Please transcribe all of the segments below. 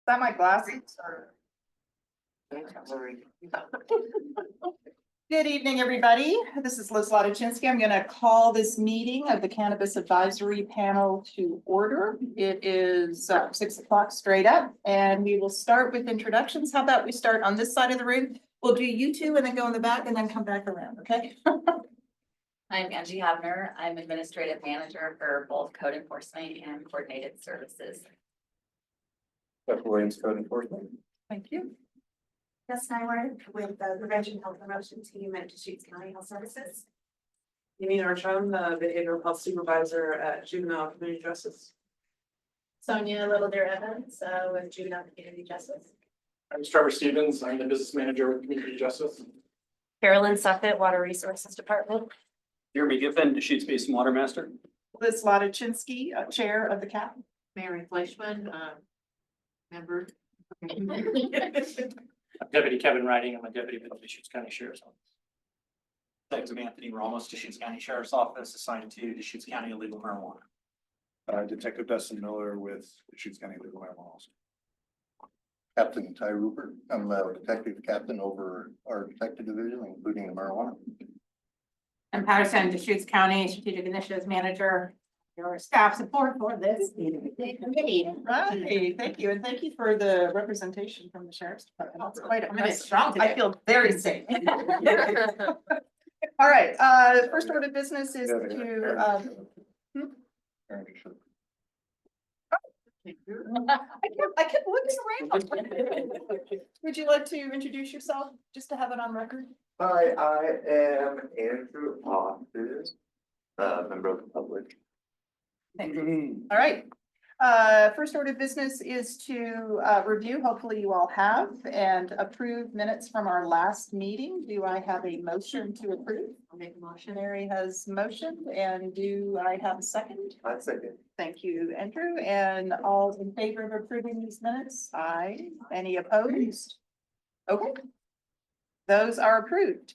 that my glasses? Good evening, everybody. This is Liz Latochinsky. I'm going to call this meeting of the Cannabis Advisory Panel to order. It is 6 o'clock straight up, and we will start with introductions. How about we start on this side of the room? We'll do you two and then go in the back and then come back around, okay? I'm Angie Havner. I'm Administrative Manager for both Code Enforcement and Coordinated Services. Jeff Williams, Code Enforcement. Thank you. Yes, I work with the Prevention Health Promotion Team at Deschutes County Health Services. Amy Archon, the Behavioral Health Supervisor at Juvenile Community Justice. Sonia Little Deer Evans with Juvenile Community Justice. I'm Trevor Stevens. I'm the Business Manager with Community Justice. Carolyn Suffett, Water Resources Department. Jeremy Giffen, Deschutes Basin Water Master. Liz Latochinsky, Chair of the CAP. Mary Fleischman, member. I'm Deputy Kevin Riding. I'm a deputy with the Deschutes County Sheriff's Office. Detective Anthony Ramos, Deschutes County Sheriff's Office, assigned to Deschutes County Illegal Marijuana. Detective Dustin Miller with Deschutes County Legal Marijuana. Captain Ty Rupert. I'm a detective captain over our detective division, including the marijuana. I'm Patterson, Deschutes County Strategic Initiatives Manager. Your staff support for this committee. Right, thank you, and thank you for the representation from the Sheriff's Department. That's quite I'm gonna be impressive. strong today. I feel very safe. All right, first order of business is to, I kept looking around. Would you like to introduce yourself, just to have it on record? Hi, I am Andrew Austin, member of the public. All right. First order of business is to review, hopefully you all have, and approve minutes from our last meeting. Do I have a motion to approve? I'll make a motion. Mary has motioned, and do I have a second? I second. Thank you, Andrew. And all in favor of approving these minutes? Aye. Any opposed? Okay. Those are approved.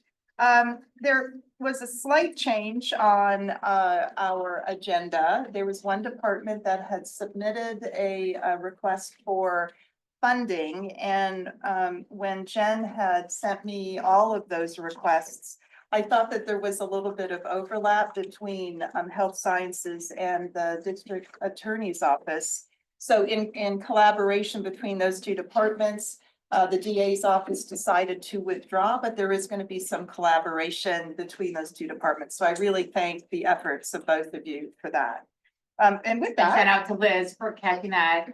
There was a slight change on our agenda. There was one department that had submitted a request for funding, and when Jen had sent me all of those requests, I thought that there was a little bit of overlap between health sciences and the district attorney's office. So in collaboration between those two departments, the DA's office decided to withdraw, but there is going to be some collaboration between those two departments. So I really thank the efforts of both of you for that. And with Shout that, out to Liz for catching that.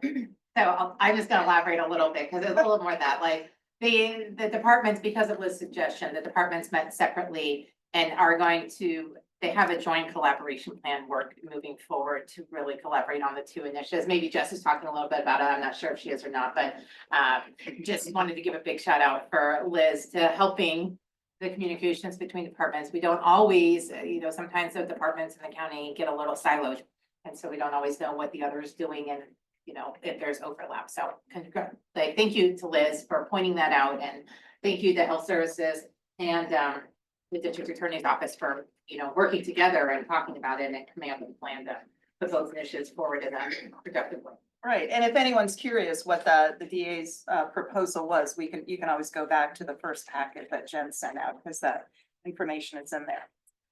So I'm just gonna elaborate a little bit because there's a little more of that, like the departments, because of Liz's suggestion, the departments met separately and are going to, they have a joint collaboration plan work moving forward to really collaborate on the two initiatives. Maybe Jess is talking a little bit about it. I'm not sure if she is or not, but just wanted to give a big shout out for Liz to helping the communications between departments. We don't always, sometimes the departments in the county get a little siloed. And so we don't always know what the other is doing and, if there's overlap. So thank you to Liz for pointing that out. And thank you to Health Services and the District Attorney's Office for, working together and talking about it and coming up with a plan to put those initiatives forward in a productive way. right, and if anyone's curious what the DA's proposal was, you can always go back to the first packet that Jen sent out, because that information is in there.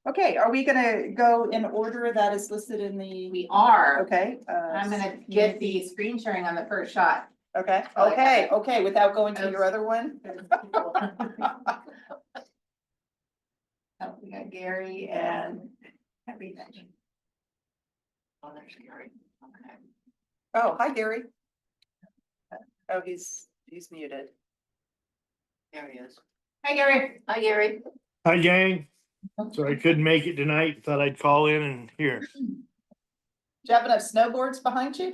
Okay, are we gonna go in order that is listed in the? We are. Okay. I'm gonna get the screen sharing on the first shot. Okay, I like that. okay, without going to your other one? Oh, we got Gary and everything. Oh, there's Gary. Okay. Oh, hi, Gary. Oh, he's muted. There he is. Hi, Gary. Hi, Gary. Hi, gang. So I couldn't make it tonight. Thought I'd call in and hear. Do you have enough snowboards behind you?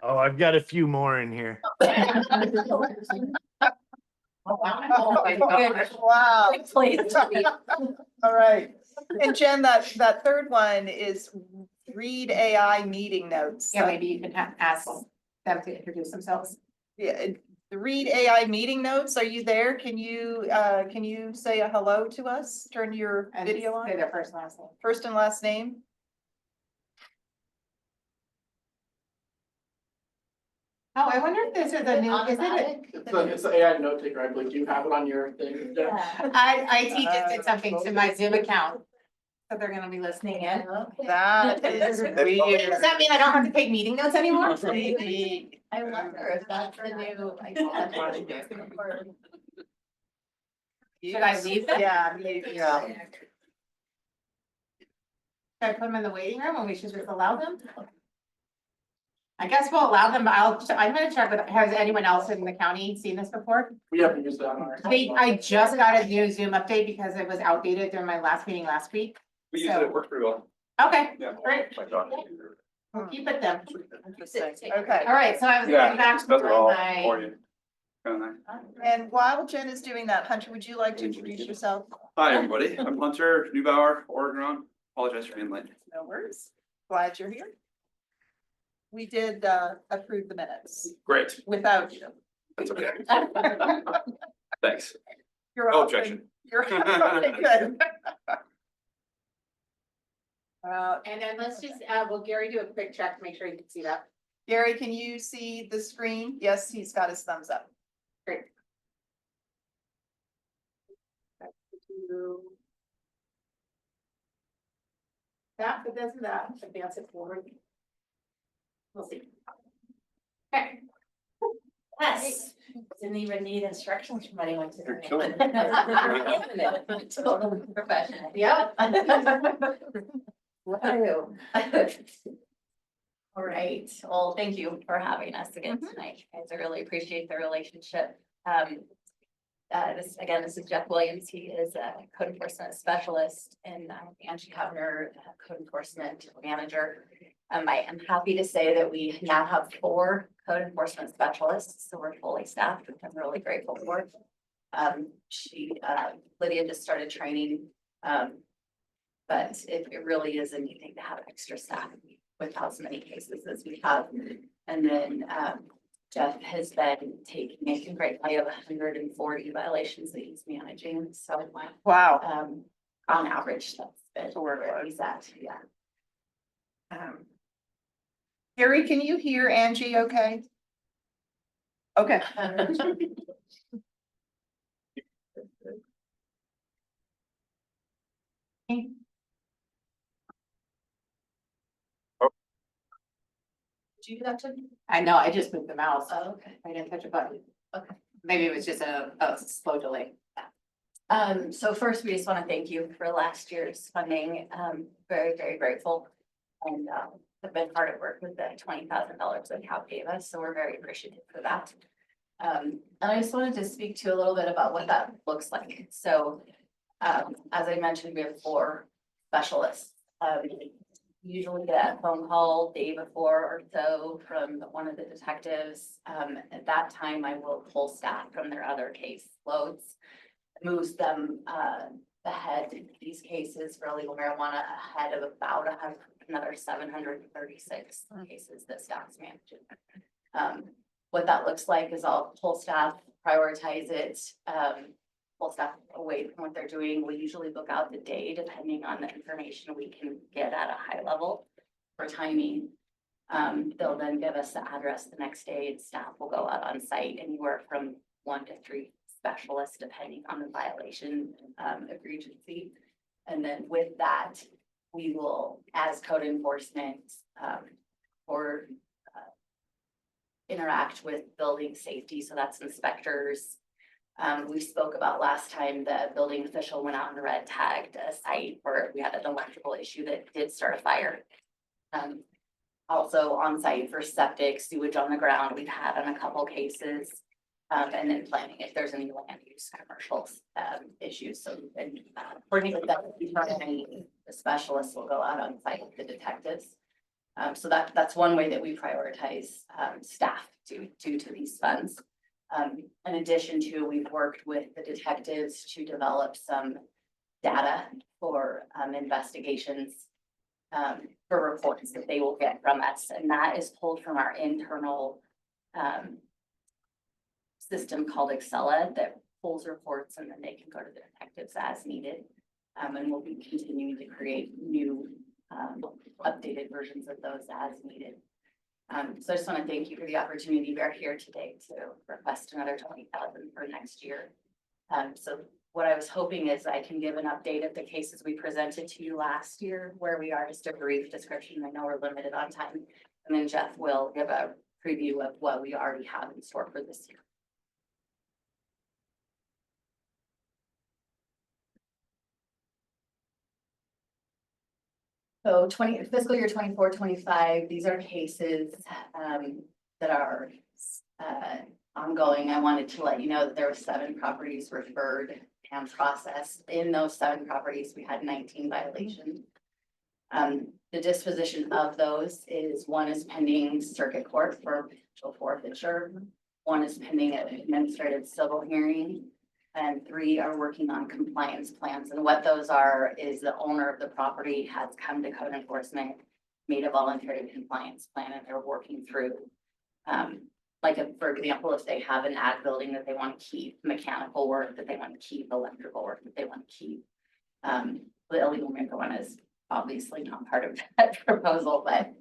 Oh, I've got a few more in here. Oh, my goodness. Wow. Please. All right. And Jen, that third one is read AI meeting notes. Yeah, maybe you can ask them to introduce themselves. Yeah, the read AI meeting notes. Are you there? Can you say a hello to us? Turn your And video on. say their first and last name. First and last name. First and last name. Oh, I wonder if this is a new, is it? It's the AI note taker, I believe. Do you have it on your thing? Yeah. IT just did something to my Zoom account. So they're gonna be listening in. That is Does weird. that mean I don't have to take meeting notes anymore? I wonder if that's the new. Should I leave them? Yeah. Should I put them in the waiting room and we should just allow them? I guess we'll allow them, but I'm gonna check with, has anyone else in the county seen this before? We haven't used that on our. I just got a new Zoom update because it was outdated during my last meeting last week. We use it, it worked pretty well. Okay, Yeah. great, My daughter. we'll keep it then. Okay, All right, so I was Yeah, going back those to are all my. for you. Kinda nice. and while Jen is doing that, Hunter, would you like to introduce yourself? Hi, everybody. I'm Hunter Neubauer, Oregon. Apologize for being late. No worries. Glad you're here. We did approve the minutes Great, without you. that's okay. Thanks. You're No welcome. objection. You're okay, good. And then let's just, will Gary do a quick check to make sure you can see that? Gary, can you see the screen? Yes, he's got his thumbs up. Great. That, but doesn't that advance it forward? We'll see. Okay. Yes, didn't even need instructions from anyone to. You're killing it. Total professional. Yep. Woo. All right, well, thank you for having us again tonight, guys. I really appreciate the relationship. This is Jeff Williams. He is a code enforcement specialist, and Angie Havner, code enforcement manager. I am happy to say that we now have 4 code enforcement specialists, so we're fully staffed, which I'm really grateful for. Lydia just started training, but it really is a neat thing to have extra staff with as many cases as we have. And then Jeff has been making great play of 140 violations that he's managing, so Wow. on average, that's been So we're where good. he's at, yeah. Gary, can you hear Angie okay? Okay. Did you do that too? I know, I just moved the mouse. Oh, okay. I didn't touch a button. Okay. Maybe it was just a slow delay. So first, we just want to thank you for last year's funding. Very, very grateful. And have been hard at work with the $20,000 that Cal gave us, so we're very appreciative for that. And I just wanted to speak to you a little bit about what that looks like. So as I mentioned, we have 4 specialists. Usually get a phone call day before or so from one of the detectives. At that time, I will pull staff from their other case loads, moves them ahead in these cases for illegal marijuana ahead of about another 736 cases that staff's managing. What that looks like is I'll pull staff, prioritize it, pull staff away from what they're doing. We usually book out the day depending on the information we can get at a high level for timing. They'll then give us the address the next day, and staff will go out on site anywhere from 1 to 3 specialists depending on the violation egregiosity. And then with that, we will, as code enforcement, interact with building safety, so that's inspectors. We spoke about last time, the building official went out and red tagged a site where we had an electrical issue that did start a fire. Also on site for septic, sewage on the ground, we've had on a couple cases. And then planning if there's any land use commercials issues, so and coordinate with them, the specialists will go out on site with the detectives. So that's one way that we prioritize staff due to these funds. In addition to, we've worked with the detectives to develop some data for investigations for reports that they will get from us, and that is pulled from our internal system called Excella that pulls reports, and then they can go to the detectives as needed. And we'll be continuing to create new updated versions of those as needed. So I just want to thank you for the opportunity. We are here today to request another 20,000 for next year. So what I was hoping is I can give an update of the cases we presented to you last year, where we are, just a brief description. I know we're limited on time. And then Jeff will give a preview of what we already have in store for this year. So fiscal year 24-25, these are cases that are ongoing. I wanted to let you know that there were 7 properties referred and processed. In those 7 properties, we had 19 violations. The disposition of those is, 1 is pending circuit court for potential forfeiture. 1 is pending an administrative civil hearing. And 3 are working on compliance plans. And what those are is the owner of the property has come to code enforcement, made a voluntary compliance plan, and they're working through. For example, if they have an ag building that they want to keep, mechanical work that they want to keep, electrical work that they want to keep. The illegal marijuana is obviously not part of that proposal, but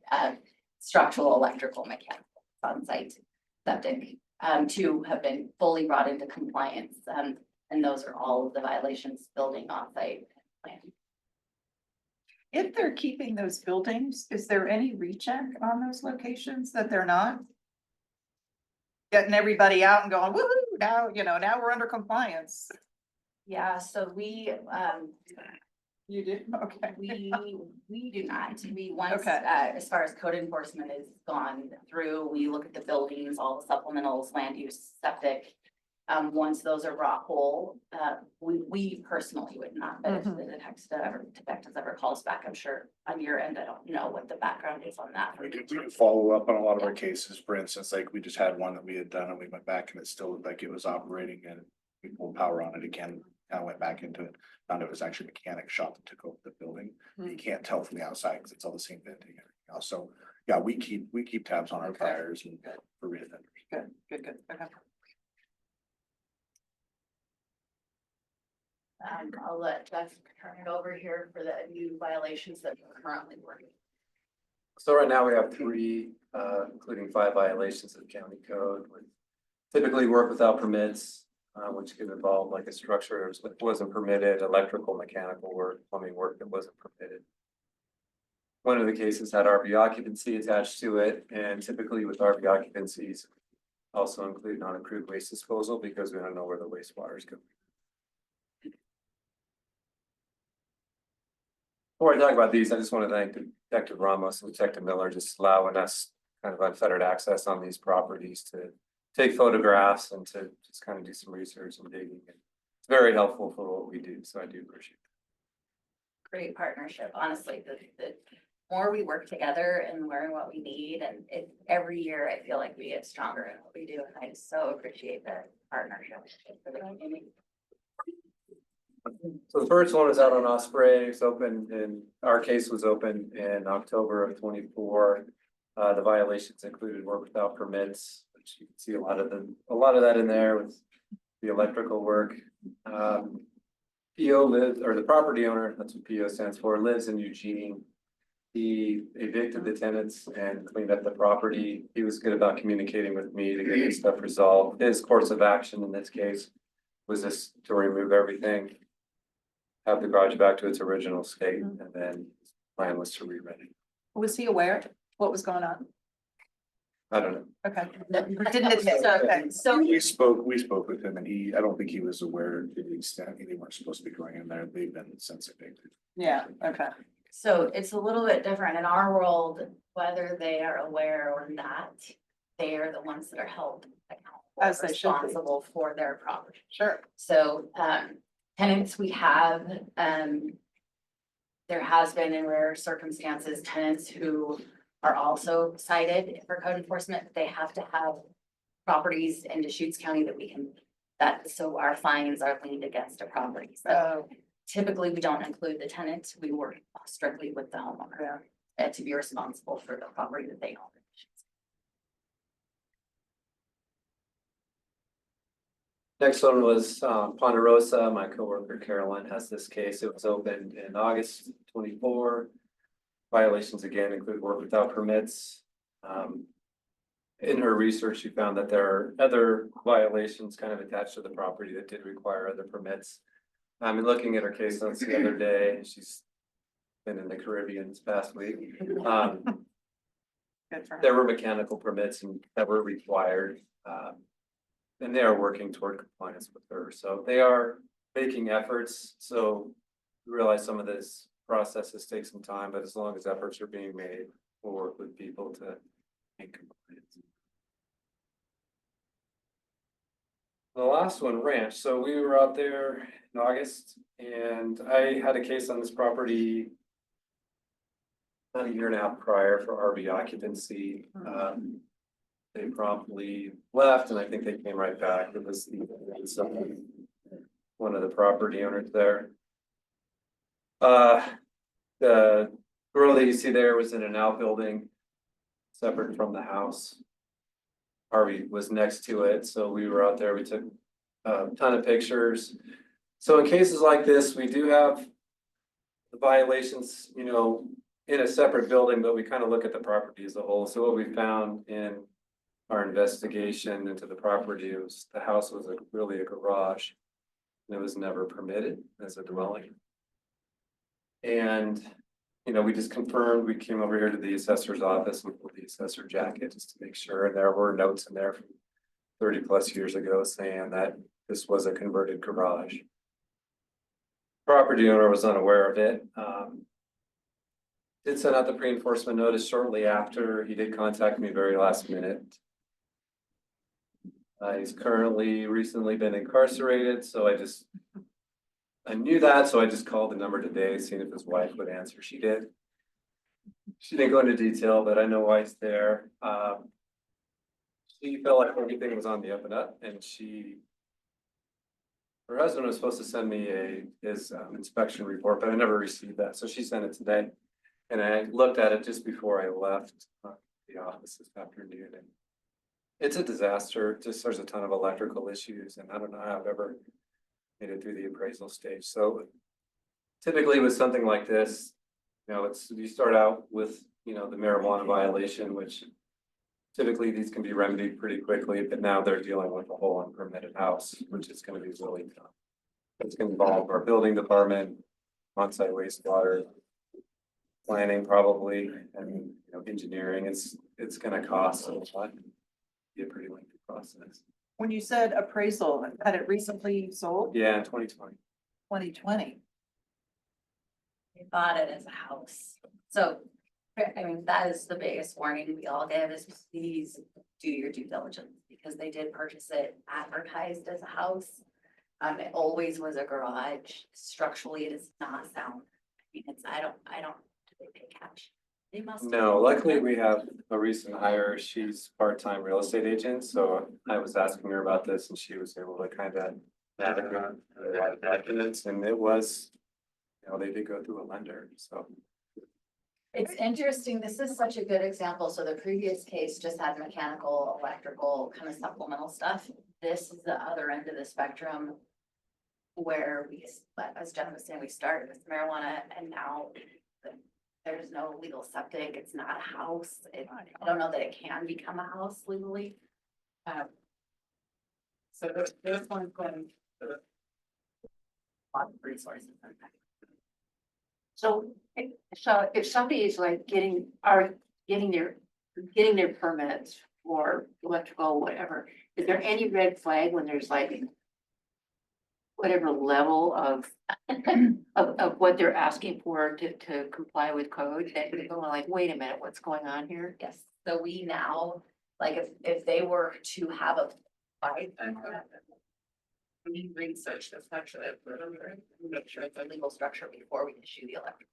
structural, electrical, mechanical, on-site, septic. 2 have been fully brought into compliance, and those are all of the violations, building, on-site, plan. If they're keeping those buildings, is there any recheck on those locations that they're not? Getting everybody out and going, woo-hoo, now, now we're under compliance. Yeah, so we, You do? Okay. we do not. We once, Okay. as far as code enforcement is gone through, we look at the buildings, all the supplementals, land use, septic. Once those are brought whole, we personally would not, but if the detectives ever calls back, I'm sure on your end, I don't know what the background is on that. We can follow up on a lot of our cases. For instance, like we just had one that we had done and we went back and it still looked like it was operating and we pulled power on it again. Kind of went back into it, found it was actually a mechanic shop that took over the building. You can't tell from the outside because it's all the same venting and everything else. So yeah, we keep tabs on our Okay. fires and for reoffenders. Good. Okay. I'll let Jeff turn it over here for the new violations that we're currently working. So right now we have 3, including 5 violations of county code. We typically work without permits, which can involve like a structure that wasn't permitted, electrical, mechanical work, plumbing work that wasn't permitted. One of the cases had RV occupancy attached to it, and typically with RV occupancies also include non-approved waste disposal because we don't know where the wastewater is going. Before I talk about these, I just want to thank Detective Ramos and Detective Miller just allowing us kind of unfettered access on these properties to take photographs and to just kind of do some research and digging. It's very helpful for what we do, so I do appreciate it. Great partnership, honestly, the more we work together and learn what we need, and every year I feel like we get stronger in what we do, and I so appreciate the partnership for the community. So the first one is out on Osprey. It's open in, our case was open in October of 24. The violations included work without permits, which you can see a lot of that in there with the electrical work. PO lives, or the property owner, that's what PO stands for, lives in Eugene. He evicted the tenants and cleaned up the property. He was good about communicating with me to get his stuff resolved. His course of action in this case was just to remove everything, have the garage back to its original state, and then plan was to re-rent it. Was he aware what was going on? I don't know. Okay. Didn't admit. Okay. So We spoke with him and I don't think he was aware to the extent they weren't supposed to be going in there. They've been since evicted. Yeah, okay. So it's a little bit different in our world, whether they are aware or not, they are the ones that are held accountable, As they should be. responsible for their property. Sure. So tenants we have, there has been in rare circumstances, tenants who are also cited for code enforcement. They have to have properties in Deschutes County that we can, so our fines are leaned against a property. So typically we don't include the tenant. We work strictly with the homeowner to be responsible for the property that they own. Next one was Ponderosa. My coworker Carolyn has this case. It was opened in August 24. Violations again include work without permits. in her research, she found that there are other violations kind of attached to the property that did require other permits. I'm looking at her case notes the other day, she's been in the Caribbean this past week. Good for her. There were mechanical permits and that were required. And they are working toward compliance with her, so they are making efforts, so we realize some of this processes take some time, but as long as efforts are being made, we'll work with people to make compliance. The last one, ranch, so we were out there in August, and I had a case on this property about a year and a half prior for RV occupancy. They promptly left, and I think they came right back. It was one of the property owners there. The grill that you see there was in an outbuilding separate from the house. RV was next to it, so we were out there. We took a ton of pictures. So in cases like this, we do have the violations, you know, in a separate building, but we kind of look at the property as a whole. So what we found in our investigation into the property was the house was really a garage. And it was never permitted as a dwelling. And, you know, we just confirmed, we came over here to the assessor's office with the assessor jacket just to make sure. And there were notes in there from 30+ years ago saying that this was a converted garage. Property owner was unaware of it. Did send out the pre-enforcement notice shortly after. He did contact me very last minute. He's currently recently been incarcerated, so I knew that, so I just called the number today, seeing if his wife would answer. She did. She didn't go into detail, but I know why he's there. She felt like everything was on the up and up, and her husband was supposed to send me his inspection report, but I never received that, so she sent it today. And I looked at it just before I left the office this afternoon, and it's a disaster. Just there's a ton of electrical issues, and I don't know how I've ever made it through the appraisal stage. So typically with something like this, you know, you start out with, you know, the marijuana violation, which typically these can be remedied pretty quickly, but now they're dealing with a whole unpermitted house, which is going to be really tough. It's going to involve our building department, on-site wastewater, planning probably, and, you know, engineering. It's going to cost a lot. Be a pretty lengthy process. When you said appraisal, had it recently sold? Yeah, in 2020. 2020. We bought it as a house. So, I mean, that is the biggest warning we all give is please do your due diligence because they did purchase it advertised as a house. It always was a garage. Structurally, it is not sound. I mean, I don't, do they pay cash? They must. No, luckily we have a recent hire. She's part-time real estate agent, so I was asking her about this and she was able to kind of navigate a lot of documents, and it was, you know, they did go through a lender, so. It's interesting. This is such a good example. So the previous case just had mechanical, electrical, kind of supplemental stuff. This is the other end of the spectrum where as Jen was saying, we started with marijuana and now there's no legal septic. It's not a house. I don't know that it can become a house legally. So this one's going to a lot of resources. So if somebody is like getting their permits for electrical, whatever, is there any red flag when there's like whatever level of what they're asking for to comply with code that you're going like, wait a minute, what's going on here? Yes, so we now, like, if they were to have a fight. We research this actually, make sure it's a legal structure before we issue the electrical.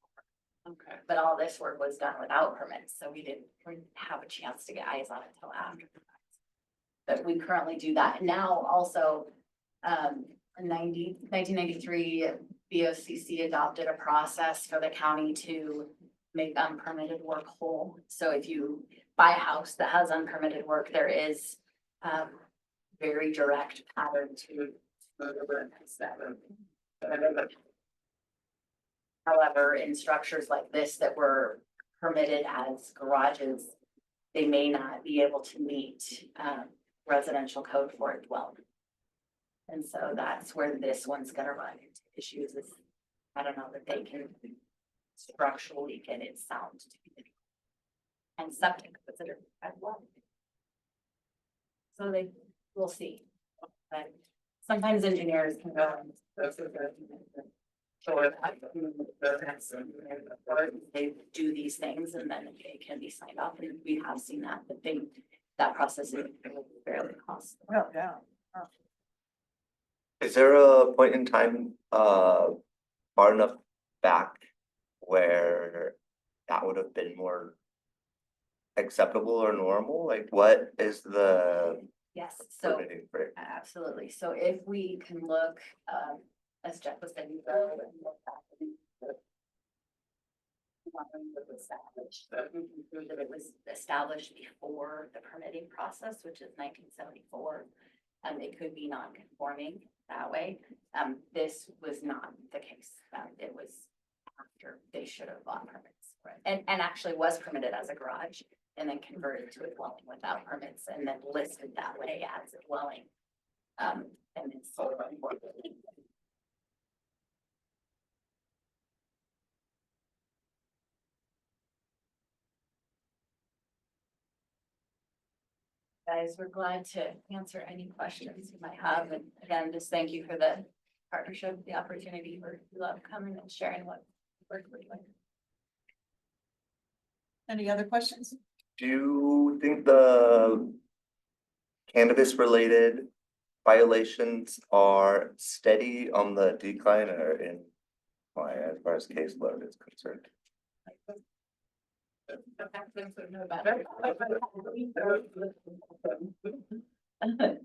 Okay. But all this work was done without permits, so we didn't have a chance to get eyes on it until after. But we currently do that, and now also, 1993, BOCC adopted a process for the county to make unpermitted work whole. So if you buy a house that has unpermitted work, there is very direct pattern to. However, in structures like this that were permitted as garages, they may not be able to meet, residential code for a dwelling. And so that's where this one's gonna run into issues is, I don't know that they can structurally get it sound to be. And septic considered as well. So we'll see. But sometimes engineers can go and. They do these things and then it can be signed off, and we have seen that, but that process is fairly costly. Well, yeah. Is there a point in time, far enough back where that would have been more acceptable or normal? Like, what is the Yes, so permitting for it? absolutely. So if we can look, as Jeff was saying. We can prove that it was established before the permitting process, which is 1974. It could be non-conforming that way. This was not the case. It was after they should have bought permits. And actually was permitted as a garage and then converted to a dwelling without permits and then listed that way as a dwelling. And then sold. Guys, we're glad to answer any questions you might have. And again, just thank you for the partnership, the opportunity. We love coming and sharing what work we're doing. Any other questions? Do you think the cannabis related violations are steady on the decline or in, as far as caseload is concerned?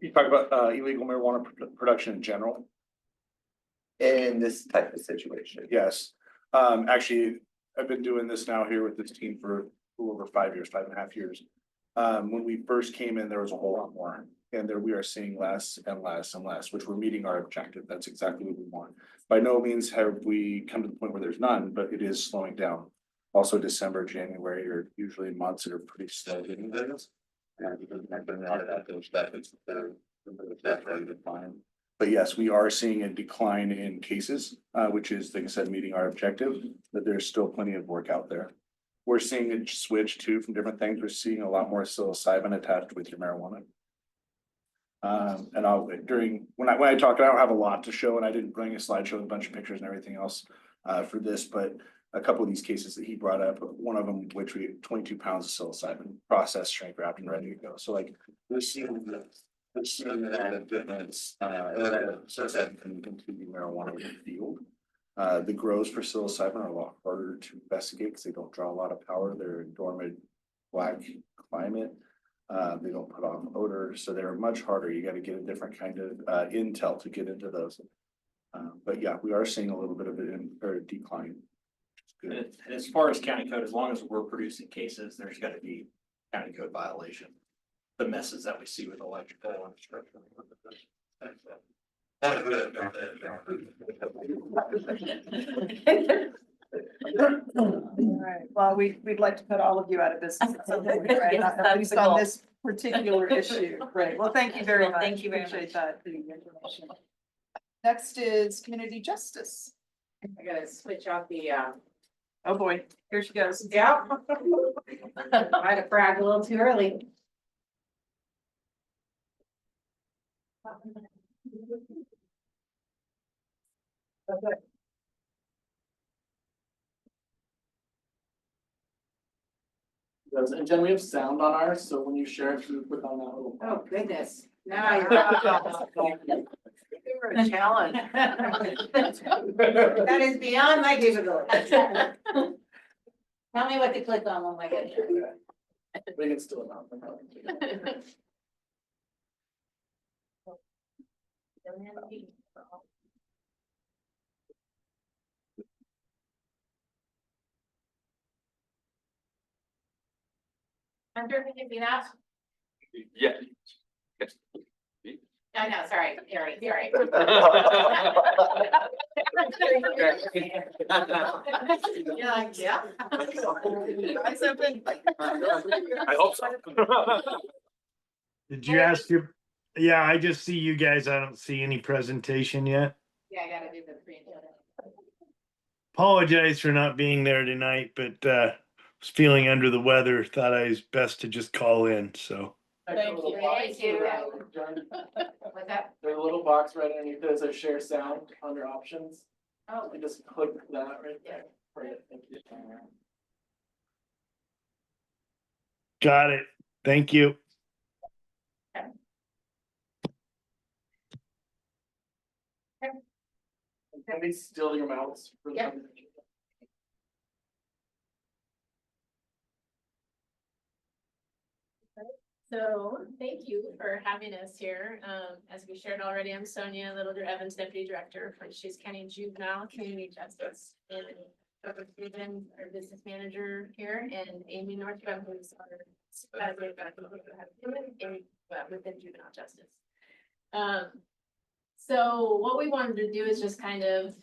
You talk about illegal marijuana production in general? In this type of situation? Yes. Actually, I've been doing this now here with this team for a little over 5 years, 5.5 years. When we first came in, there was a whole lot more. And there we are seeing less and less and less, which we're meeting our objective. That's exactly what we want. By no means have we come to the point where there's none, but it is slowing down. Also, December, January are usually months that are pretty slow getting business. But yes, we are seeing a decline in cases, which is, like I said, meeting our objective, but there's still plenty of work out there. We're seeing it switch too from different things. We're seeing a lot more psilocybin attached with your marijuana. And when I talk, I don't have a lot to show, and I didn't bring a slideshow with a bunch of pictures and everything else for this, but a couple of these cases that he brought up, one of them, which we 22 pounds of psilocybin processed, shrink wrapped and ready to go. So like we're seeing that difference, psilocybin can continue marijuana in the field. The grows for psilocybin are a lot harder to investigate because they don't draw a lot of power. They're in dormant black climate. They don't put off odor, so they're much harder. You got to get a different kind of intel to get into those. But yeah, we are seeing a little bit of a decline. And as far as county code, as long as we're producing cases, there's got to be county code violation. The messes that we see with electrical infrastructure. All right, well, we'd like to put all of you out of business. At some point, right? Yes, At that's least the on goal. this particular issue. Great, well, thank you very Well, much. thank you very Appreciate much. that, the information. Next is community justice. I gotta switch off the, Oh, boy, here she goes. yeah. Might have bragged a little too early. And Jen, we have sound on ours, so when you share it, you click on that little. Oh, goodness. Now you're. You're a challenge. That is beyond my capability. Tell me what to click on when I get there. We can still not. Hunter, can you see that? Yeah. I know, sorry, sorry. You're like, yeah. Eyes open. I hope so. Did you ask your, yeah, I just see you guys. I don't see any presentation yet. Yeah, I gotta do the pre. Apologize for not being there tonight, but was feeling under the weather. Thought I was best to just call in, so. Thank you. Thank you. What's that? There's a little box right underneath, there's a share sound under options. Oh. You just click that right there. Great, thank you. Got it. Thank you. Can we steal your mouse? For the Yeah. So thank you for having us here. As we shared already, I'm Sonia Little Evans, Deputy Director for Deschutes County Juvenile Community Justice. And Stephen, our business manager here, and Amy Northwell, who's our supervisor within juvenile justice. So what we wanted to do is just kind of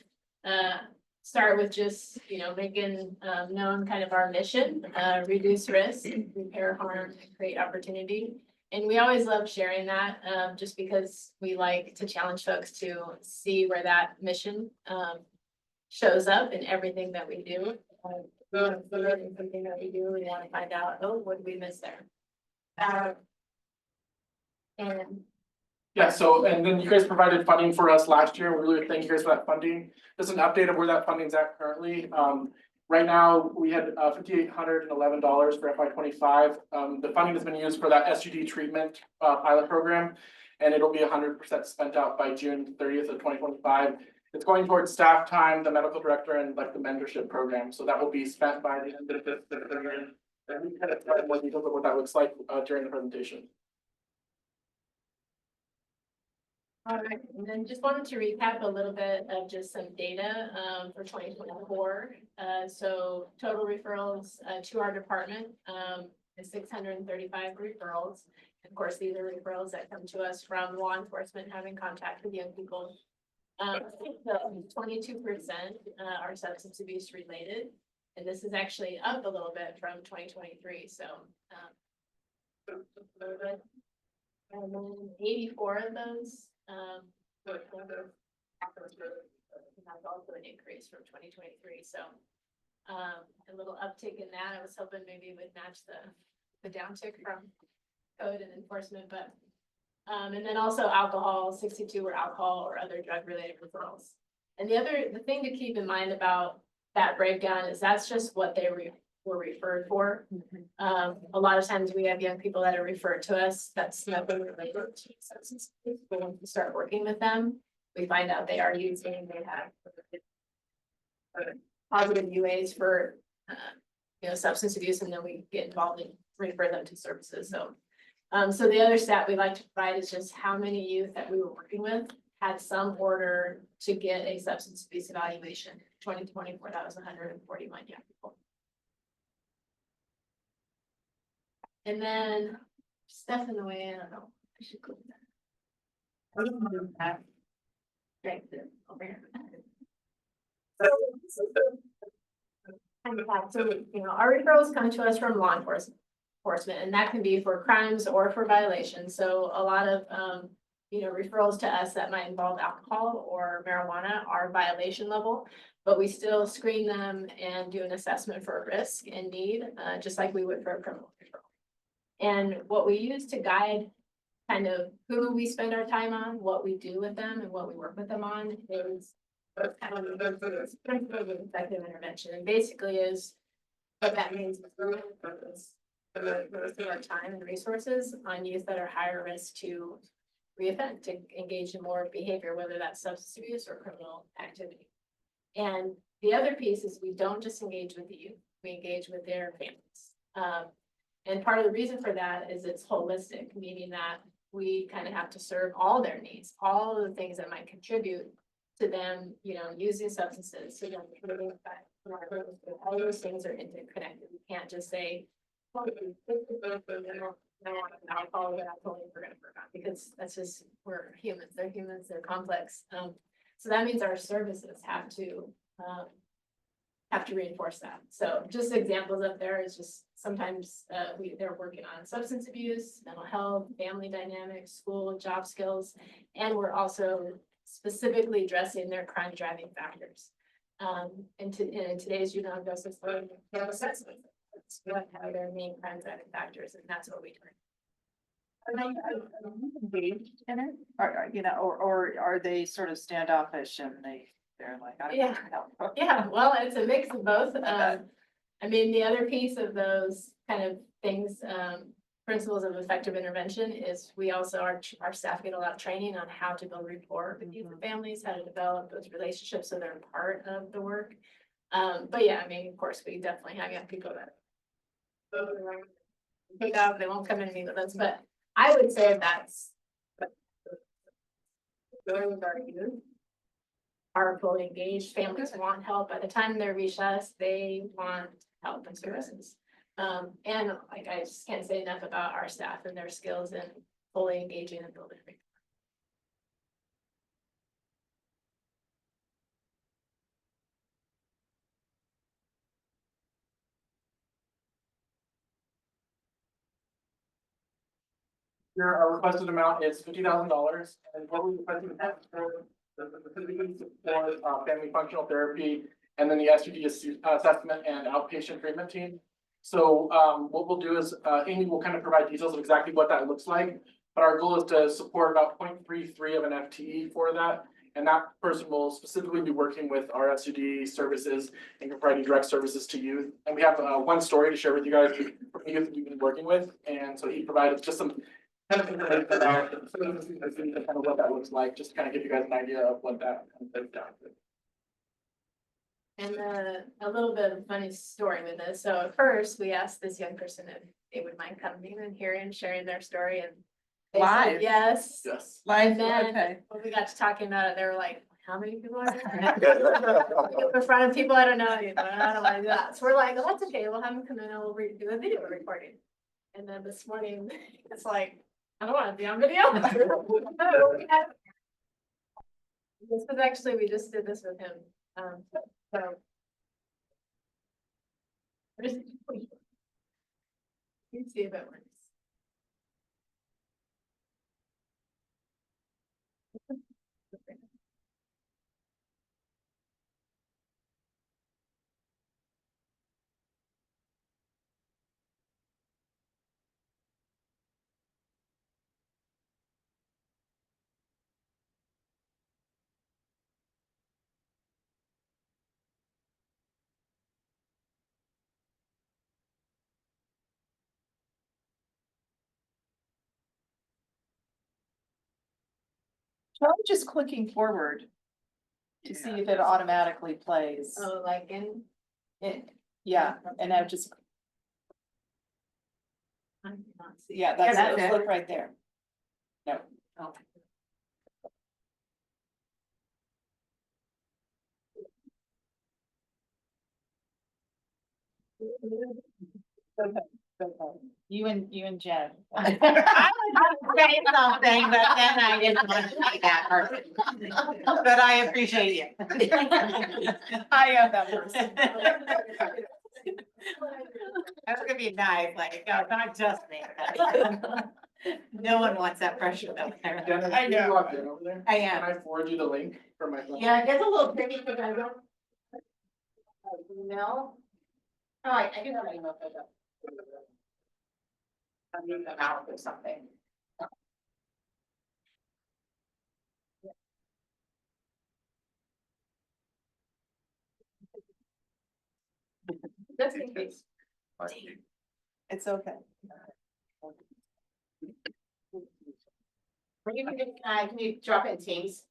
start with just, making known kind of our mission, reduce risk, repair harm, and create opportunity. And we always love sharing that, just because we like to challenge folks to see where that mission shows up in everything that we do. Something that we do, we want to find out, oh, what did we miss there? And Yeah, so, and then you guys provided funding for us last year. We really thank you guys for that funding. Just an update of where that funding's at currently. Right now, we had $5,811 for FY 25. The funding has been used for that SUD treatment pilot program, and it'll be 100% spent out by June 30th of 2025. It's going towards staff time, the medical director, and like the mentorship program. So that will be spent by the end of the year. And we kind of tell more details of what that looks like during the presentation. all right, and then just wanted to recap a little bit of just some data for 2024. So total referrals to our department is 635 referrals. Of course, these are referrals that come to us from law enforcement having contact with young people. 22% are substance abuse related, and this is actually up a little bit from 2023. So and then 84 of those that's also an increase from 2023. So a little uptick in that. I was hoping maybe it would match the downtick from code and enforcement, but and then also alcohol, 62 were alcohol or other drug related referrals. And the thing to keep in mind about that breakdown is that's just what they were referred for. A lot of times we have young people that are referred to us that's nothing related to substance abuse, but when we start working with them, we find out they are using, they have positive UAs for substance abuse, and then we get involved and refer them to services. So the other stat we like to provide is just how many youth that we were working with had some order to get a substance abuse evaluation. 2024, that was 141 young people. And then stuff in the way, I don't know. I should go with that. Strength over here. So, our referrals come to us from law enforcement, and that can be for crimes or for violations. So a lot of, referrals to us that might involve alcohol or marijuana are violation level, but we still screen them and do an assessment for risk and need, just like we would for a criminal referral. And what we use to guide kind of who we spend our time on, what we do with them and what we work with them on is kind of effective intervention. And basically is what that means is we're going to focus most of our time and resources on youth that are higher risk to reoffend, to engage in more behavior, whether that's substance abuse or criminal activity. And the other piece is we don't just engage with the youth, we engage with their families. And part of the reason for that is it's holistic, meaning that we kind of have to serve all their needs, all of the things that might contribute to them, using substances, to them committing all those things are interconnected. We can't just say, alcohol, that's only we're gonna work on, because that's just, we're humans, they're complex. So that means our services have to reinforce that. So just examples up there is just sometimes they're working on substance abuse, mental health, family dynamics, school, job skills, and we're also specifically addressing their crime driving factors. In today's juvenile justice code, we have assessment. What are their main crime driving factors, and that's what we do. Engaged in it, or, you know, or are they sort of standoffish and they're like, I don't Yeah. know. Yeah, well, it's a mix of both. Okay. I mean, the other piece of those kind of things, principles of effective intervention is we also, our staff get a lot of training on how to build rapport with youth and families, how to develop those relationships so they're part of the work. But yeah, I mean, of course, we definitely have young people that pick up, they won't come in and meet with us, but I would say that's going with our youth. Are fully engaged, families want help, by the time they reach us, they want help and services. And like, I just can't say enough about our staff and their skills in fully engaging and building. Here, our requested amount is $50,000, and what we requested for family functional therapy, and then the SUD assessment and outpatient treatment team. So, what we'll do is, Amy will kind of provide details of exactly what that looks like, but our goal is to support about 0.33 of an FTE for that. And that person will specifically be working with our SUD services and providing direct services to youth. And we have one story to share with you guys from youth that we've been working with, and so he provided just some kind of information about kind of what that looks like, just to kind of give you guys an idea of what that is down to. And a little bit of funny story with this. So at first, we asked this young person if they would mind coming and hearing and sharing their story, and they said Live? yes. Yes. And then Okay. when we got to talking about it, they were like, how many people are there? In front of people I don't know, you know, I don't want to do that. So we're like, well, that's okay, we'll have them come in and we'll do a video recording. And then this morning, it's like, I don't want to be on video. This was actually, we just did this with him. So. You see if it works. Try just clicking forward to see if it automatically plays. Oh, like in. Yeah, and now just, I cannot see. yeah, that's that's it, it. click right there. No. Oh. You and Jen. I was gonna say something, but then I didn't want to say that person. But I appreciate you. I am that person. That's gonna be nice, like, no, not just me. No one wants that pressure though. Jenna, I you know. logged in over there? I Can am. I forward you the link for my phone? Yeah, it gets a little tricky because I don't. Email. Oh, I do have an email for that. I'll leave them out or something. Just in case. It's okay. Can you drop in Teams?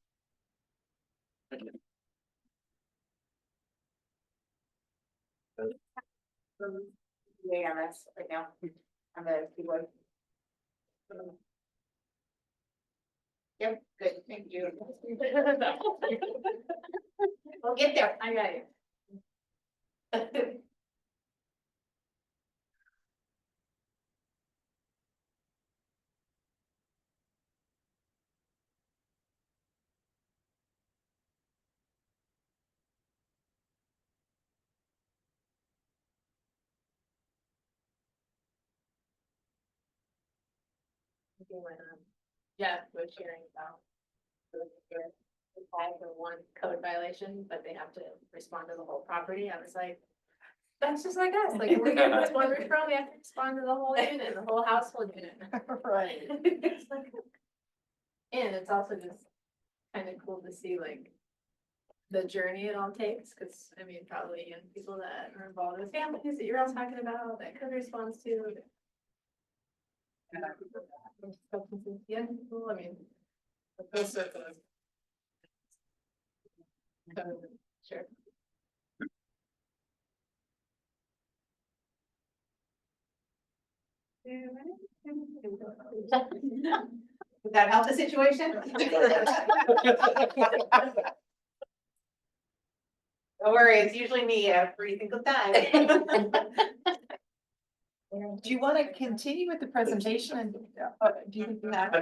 Yeah, that's right now. On the keyboard. Yep, good, thank you. We'll get there. I got it. when Jeff was sharing about apply for one code violation, but they have to respond to the whole property. I was like, that's just like us. Like, if we get this one referral, we have to respond to the whole unit, the whole household unit. Right. It's like- And it's also just kind of cool to see like the journey it all takes, because I mean, probably young people that are involved with families that you're all talking about that could respond to. Young people, I mean. Those sorts of- Sure. Would that help the situation? Don't worry, it's usually me every single time. Do you want to continue with the presentation and do you think you have?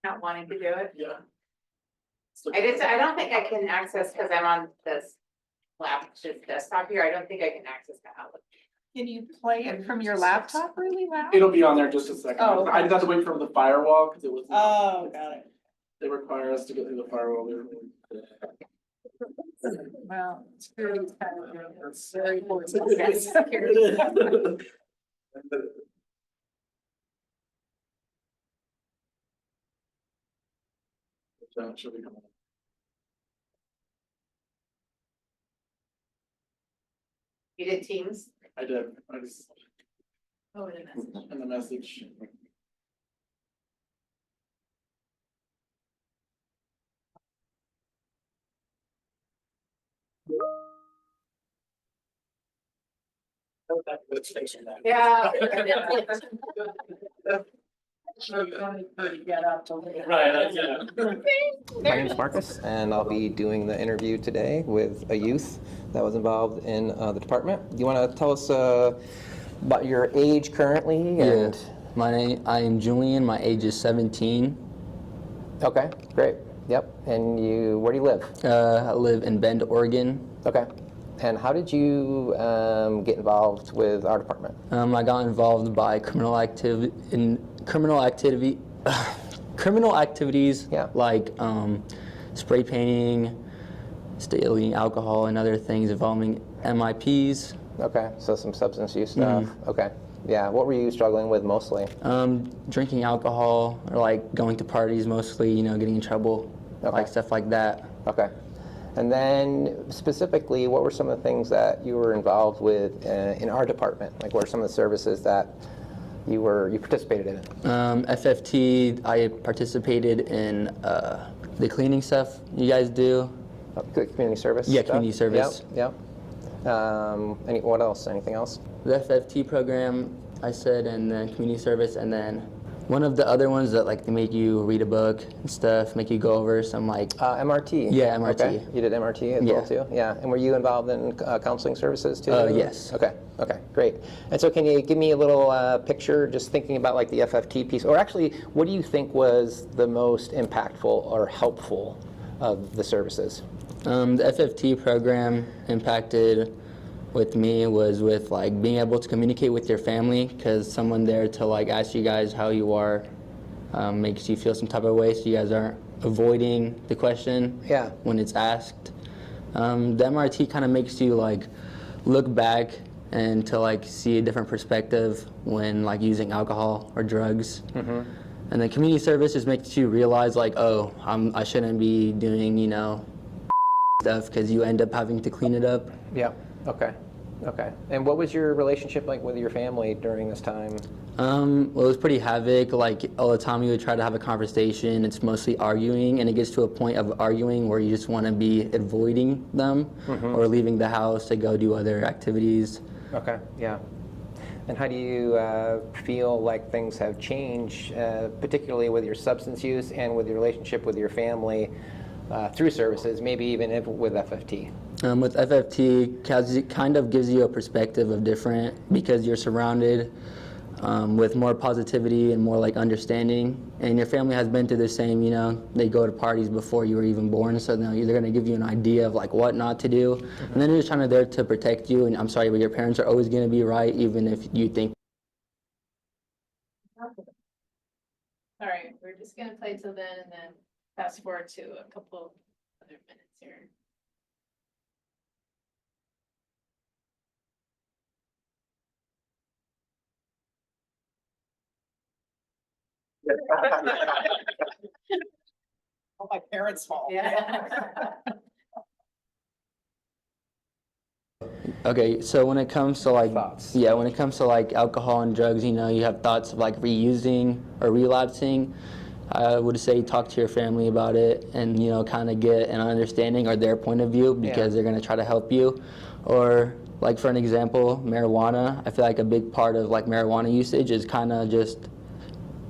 Not wanting to do it. Yeah. I don't think I can access, because I'm on this just desktop here, I don't think I can access the Outlook. Can you play it from your laptop really loud? It'll be on there just a second. Oh, okay. I just have to wait for the firewall because it was. Oh, got it. They require us to get through the firewall. Well, it's very It's very important. Yes. Should be coming. You did Teams? I did. I just Oh, in a message. in the message. Yeah. Right, yeah. My name is Marcus, and I'll be doing the interview today with a youth that was involved in the department. Do you want to tell us about your age currently? And I am Julian. My age is 17. Okay, great. Yep. And where do you live? I live in Bend, Oregon. Okay. And how did you get involved with our department? I got involved by criminal activities Yeah. like spray painting, stealing alcohol, and other things involving MIPs. Okay, so some substance use stuff. Okay. Yeah. What were you struggling with mostly? Drinking alcohol, or like going to parties mostly, getting in trouble, like stuff like that. Okay. And then specifically, what were some of the things that you were involved with in our department? Like, what are some of the services that you participated in? FFT, I participated in the cleaning stuff you guys do. Community service? Yeah, stuff? community service. Yep. What else? Anything else? The FFT program, I said, and then community service, and then one of the other ones that like they make you read a book and stuff, make you go over some like MRT. Yeah, MRT. Okay. You did MRT as well too. Yeah. And were you involved in counseling services too? Yes. Okay. Okay. Great. And so, can you give me a little picture, just thinking about like the FFT piece, or actually, what do you think was the most impactful or helpful of the services? The FFT program impacted with me was with like being able to communicate with your family, because someone there to like ask you guys how you are makes you feel some type of way, so you guys aren't avoiding the question when it's asked. The MRT kind of makes you like look back and to like see a different perspective when like using alcohol or drugs. And then community service just makes you realize like, oh, I shouldn't be doing stuff, because you end up having to clean it up. Yeah. Okay. Okay. And what was your relationship like with your family during this time? Well, it was pretty havoc. Like all the time, we would try to have a conversation. It's mostly arguing, and it gets to a point of arguing where you just want to be avoiding them or leaving the house to go do other activities. Okay, yeah. And how do you feel like things have changed, particularly with your substance use and with your relationship with your family through services, maybe even if with FFT? With FFT, it kind of gives you a perspective of different because you're surrounded with more positivity and more like understanding, and your family has been through the same, you know, they go to parties before you were even born, so they're going to give you an idea of like what not to do, and then they're just there to protect you. And I'm sorry, but your parents are always going to be right, even if you think. All right, we're just gonna play till then and then fast forward to a couple other minutes here. All my parents' fault. Okay, so when it comes to like Thoughts. yeah, when it comes to like alcohol and drugs, you know, you have thoughts of like reusing or relapsing. I would say talk to your family about it and, you know, kind of get an understanding or their point of view because they're going to try to help you. Or like for an example, marijuana. I feel like a big part of like marijuana usage is kind of just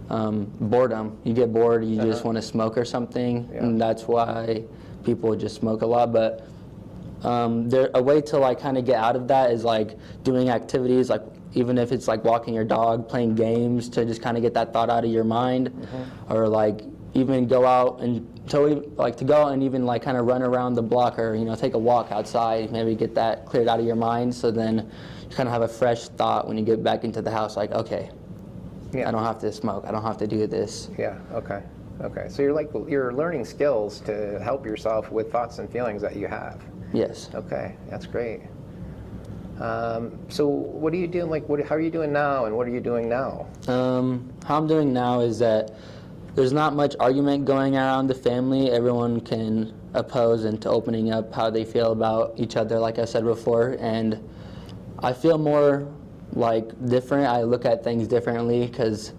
boredom. You get bored, you just want to smoke or something, and that's why people just smoke a lot. But a way to like kind of get out of that is like doing activities, like even if it's like walking your dog, playing games to just kind of get that thought out of your mind, or like even go out and to go out and even like kind of run around the block, or you know, take a walk outside, maybe get that cleared out of your mind, so then you kind of have a fresh thought when you get back into the house, like, okay, I don't have to smoke, I don't have to do this. Yeah, okay. Okay, so you're learning skills to help yourself with thoughts and feelings that you have. Yes. Okay, that's great. So what are you doing, how are you doing now and what are you doing now? How I'm doing now is that there's not much argument going around the family. Everyone can oppose and to opening up how they feel about each other, like I said before, and I feel more like different. I look at things differently because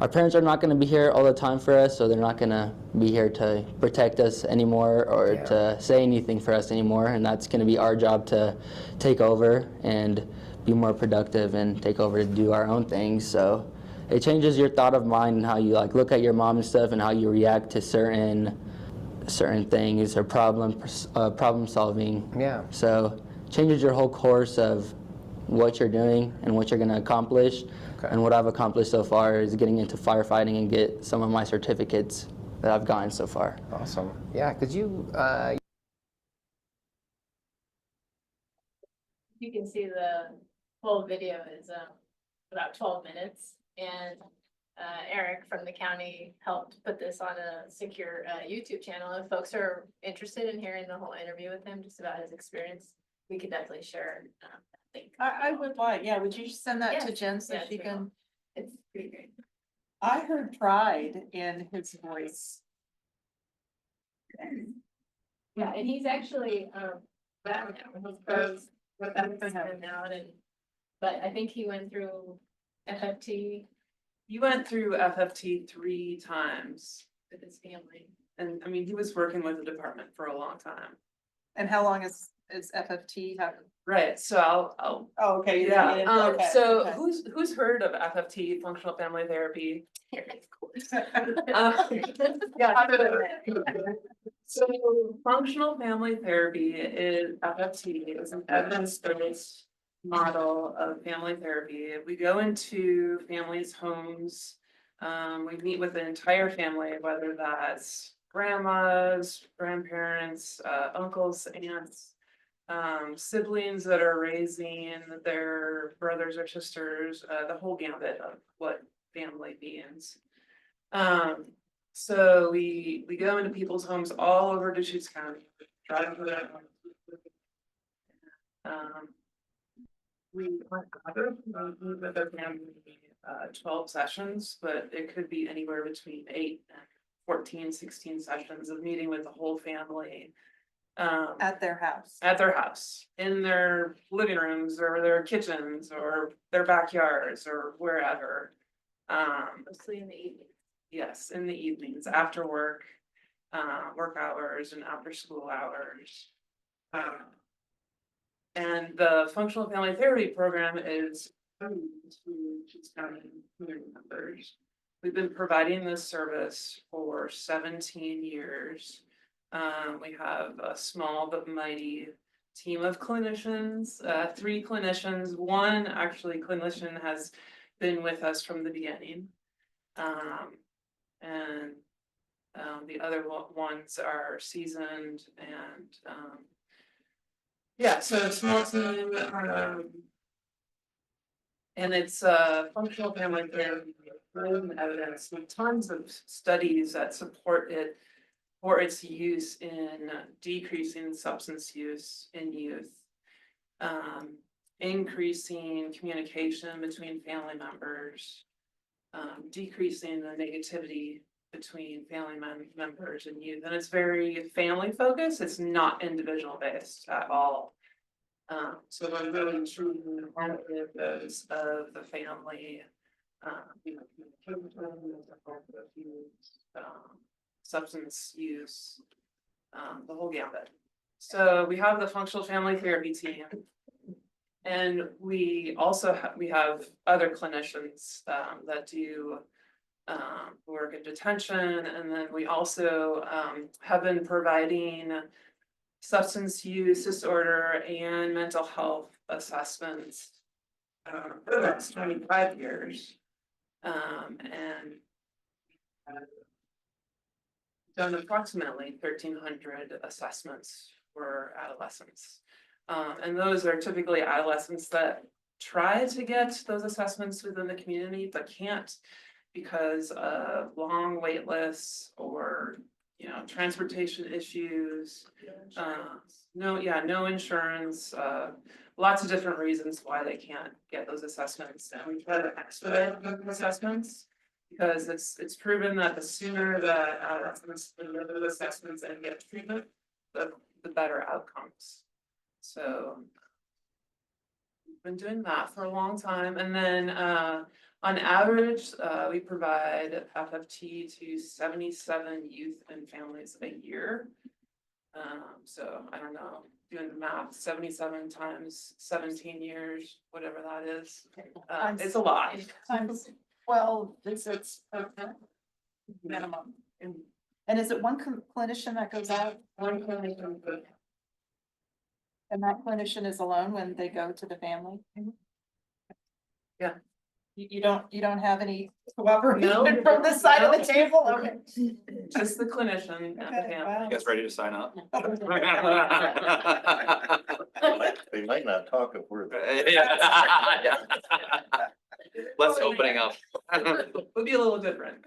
our parents are not going to be here all the time for us, so they're not going to be here to protect us anymore or to say anything for us anymore, and that's going to be our job to take over and be more productive and take over to do our own things. So it changes your thought of mind and how you like look at your mom and stuff and how you react to certain things or problem solving. Yeah. So changes your whole course of what you're doing and what you're going to accomplish. And what I've accomplished so far is getting into firefighting and get some of my certificates that I've gotten so far. Awesome. Yeah, because you You can see the whole video is about 12 minutes, and Eric from the county helped put this on a secure YouTube channel. If folks are interested in hearing the whole interview with him, just about his experience, we could definitely share that link. I would like, yeah, would you send that to Yes, Jen so yes, she we can? will. It's pretty great. I heard pride in his voice. Yeah, and he's actually, back now, he goes, what that's been out, and, but I think he went through FFT He went through FFT 3 times, with his family. and I mean, he was working with the department for a long time. And how long is FFT? Right, so I'll. Oh, okay. Yeah, Okay, so okay. who's heard of FFT, functional family therapy? So functional family therapy is FFT, it was an evidence-based model of family therapy. We go into families' homes, we meet with the entire family, whether that's grandmas, grandparents, uncles, aunts, siblings that are raising their brothers or sisters, the whole gambit of what family means. So we go into people's homes all over Deschutes County, driving for them. We meet with their family 12 sessions, but it could be anywhere between 8 and 14, 16 sessions of meeting with the whole family. At their house. at their house, in their living rooms or their kitchens or their backyards or wherever. Mostly in the evening. Yes, in the evenings, after work, work hours and after school hours. And the functional family therapy program is to County community members. We've been providing this service for 17 years. We have a small but mighty team of clinicians, 3 clinicians. One actually clinician has been with us from the beginning. And the other ones are seasoned and yeah, so small team, and it's functional family therapy, proven evidence, with tons of studies that support it for its use in decreasing substance use in youth, increasing communication between family members, decreasing the negativity between family members and youth, and it's very family focused. It's not individual based at all. So we're really treating all of those of the family, you know, substance use, the whole gambit. So we have the functional family therapy team. And we also have other clinicians that do work in detention, and then we also have been providing substance use disorder and mental health assessments for the last 25 years. And done approximately 1,300 assessments for adolescents. And those are typically adolescents that try to get those assessments within the community, but can't because of long wait lists or, you know, transportation issues. No insurance, lots of different reasons why they can't get those assessments. And we try to expedite those assessments because it's proven that the sooner that adolescents get those assessments and get treatment, the better outcomes. So we've been doing that for a long time. And then on average, we provide FFT to 77 youth and families a year. So I don't know, doing the math, 77 times 17 years, whatever that is. It's a lot. Times 12 visits minimum. And is it one clinician that goes out? One clinician. And that clinician is alone when they go to the family? Yeah. You don't have any cooperation No. from this side of the table? Okay. Just the clinician at the Okay, family. wow. You guys ready to sign up? They might not talk if we're. Yeah. Less opening up. Would be a little different.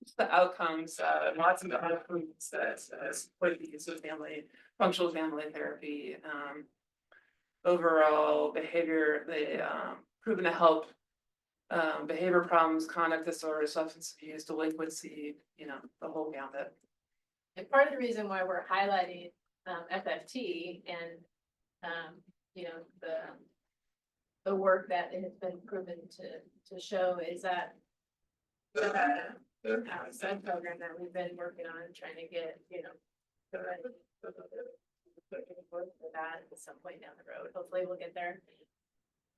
Just the outcomes, lots of outcomes that support the use of functional family therapy. Overall behavior, they proven to help behavior problems, conduct disorders, substance abuse, delinquency, you know, the whole gambit. And part of the reason why we're highlighting FFT and you know, the work that it has been proven to show is that SED program that we've been working on, trying to get, you know, for that at some point down the road. Hopefully we'll get there.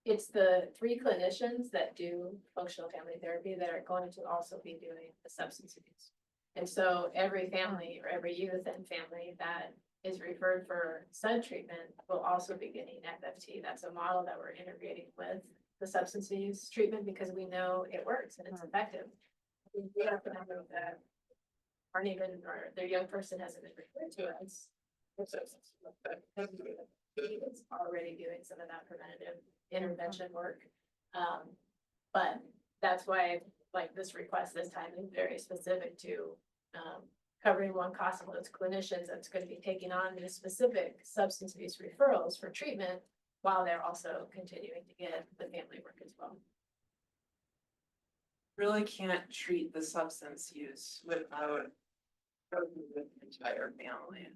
It's the 3 clinicians that do functional family therapy that are going to also be doing the substance abuse. And so every family or every youth and family that is referred for SED treatment will also be getting FFT. That's a model that we're integrating with the substance use treatment because we know it works and it's effective. We have to know that aren't even, or their young person hasn't been referred to us. It's already doing some of that preventative intervention work. But that's why, like, this request this time is very specific to covering one cost of those clinicians that's going to be taking on these specific substance abuse referrals for treatment while they're also continuing to get the family work as well. Really can't treat the substance use without goes with the entire family.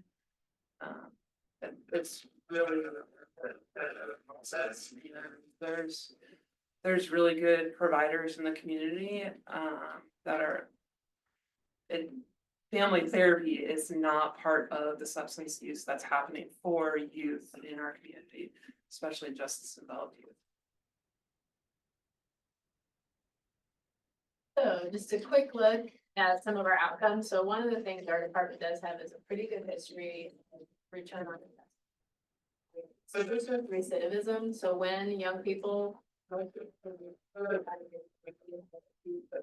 It's really a process, you know, there's really good providers in the community, that are. Family therapy is not part of the substance use that's happening for youth in our community, especially justice developed youth. So just a quick look at some of our outcomes. So one of the things our department does have is a pretty good history of return on investment. So this is recidivism. So when young people. 74%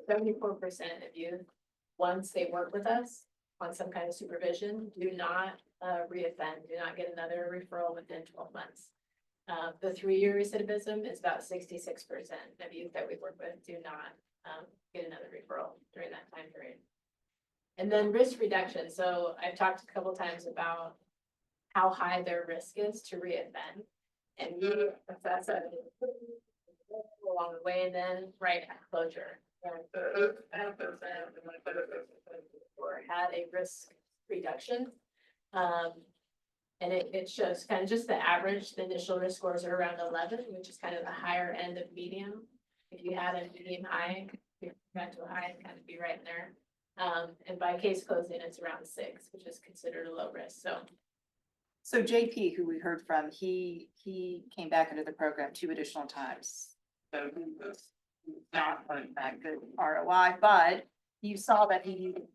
of youth, once they work with us on some kind of supervision, do not reoffend, do not get another referral within 12 months. The 3-year recidivism is about 66% of youth that we work with do not get another referral during that time period. And then risk reduction. So I've talked a couple times about how high their risk is to reoffend. And we assess that along the way, and then right at closure. Or had a risk reduction. And it shows kind of just the average, the initial risk scores are around 11, which is kind of the higher end of medium. If you had a medium high, if you got to a high, it'd kind of be right in there. And by case closing, it's around 6, which is considered a low risk, So JP, who we heard from, he came back into the program 2 additional times. So he was not running back good ROI, but you saw that he needed.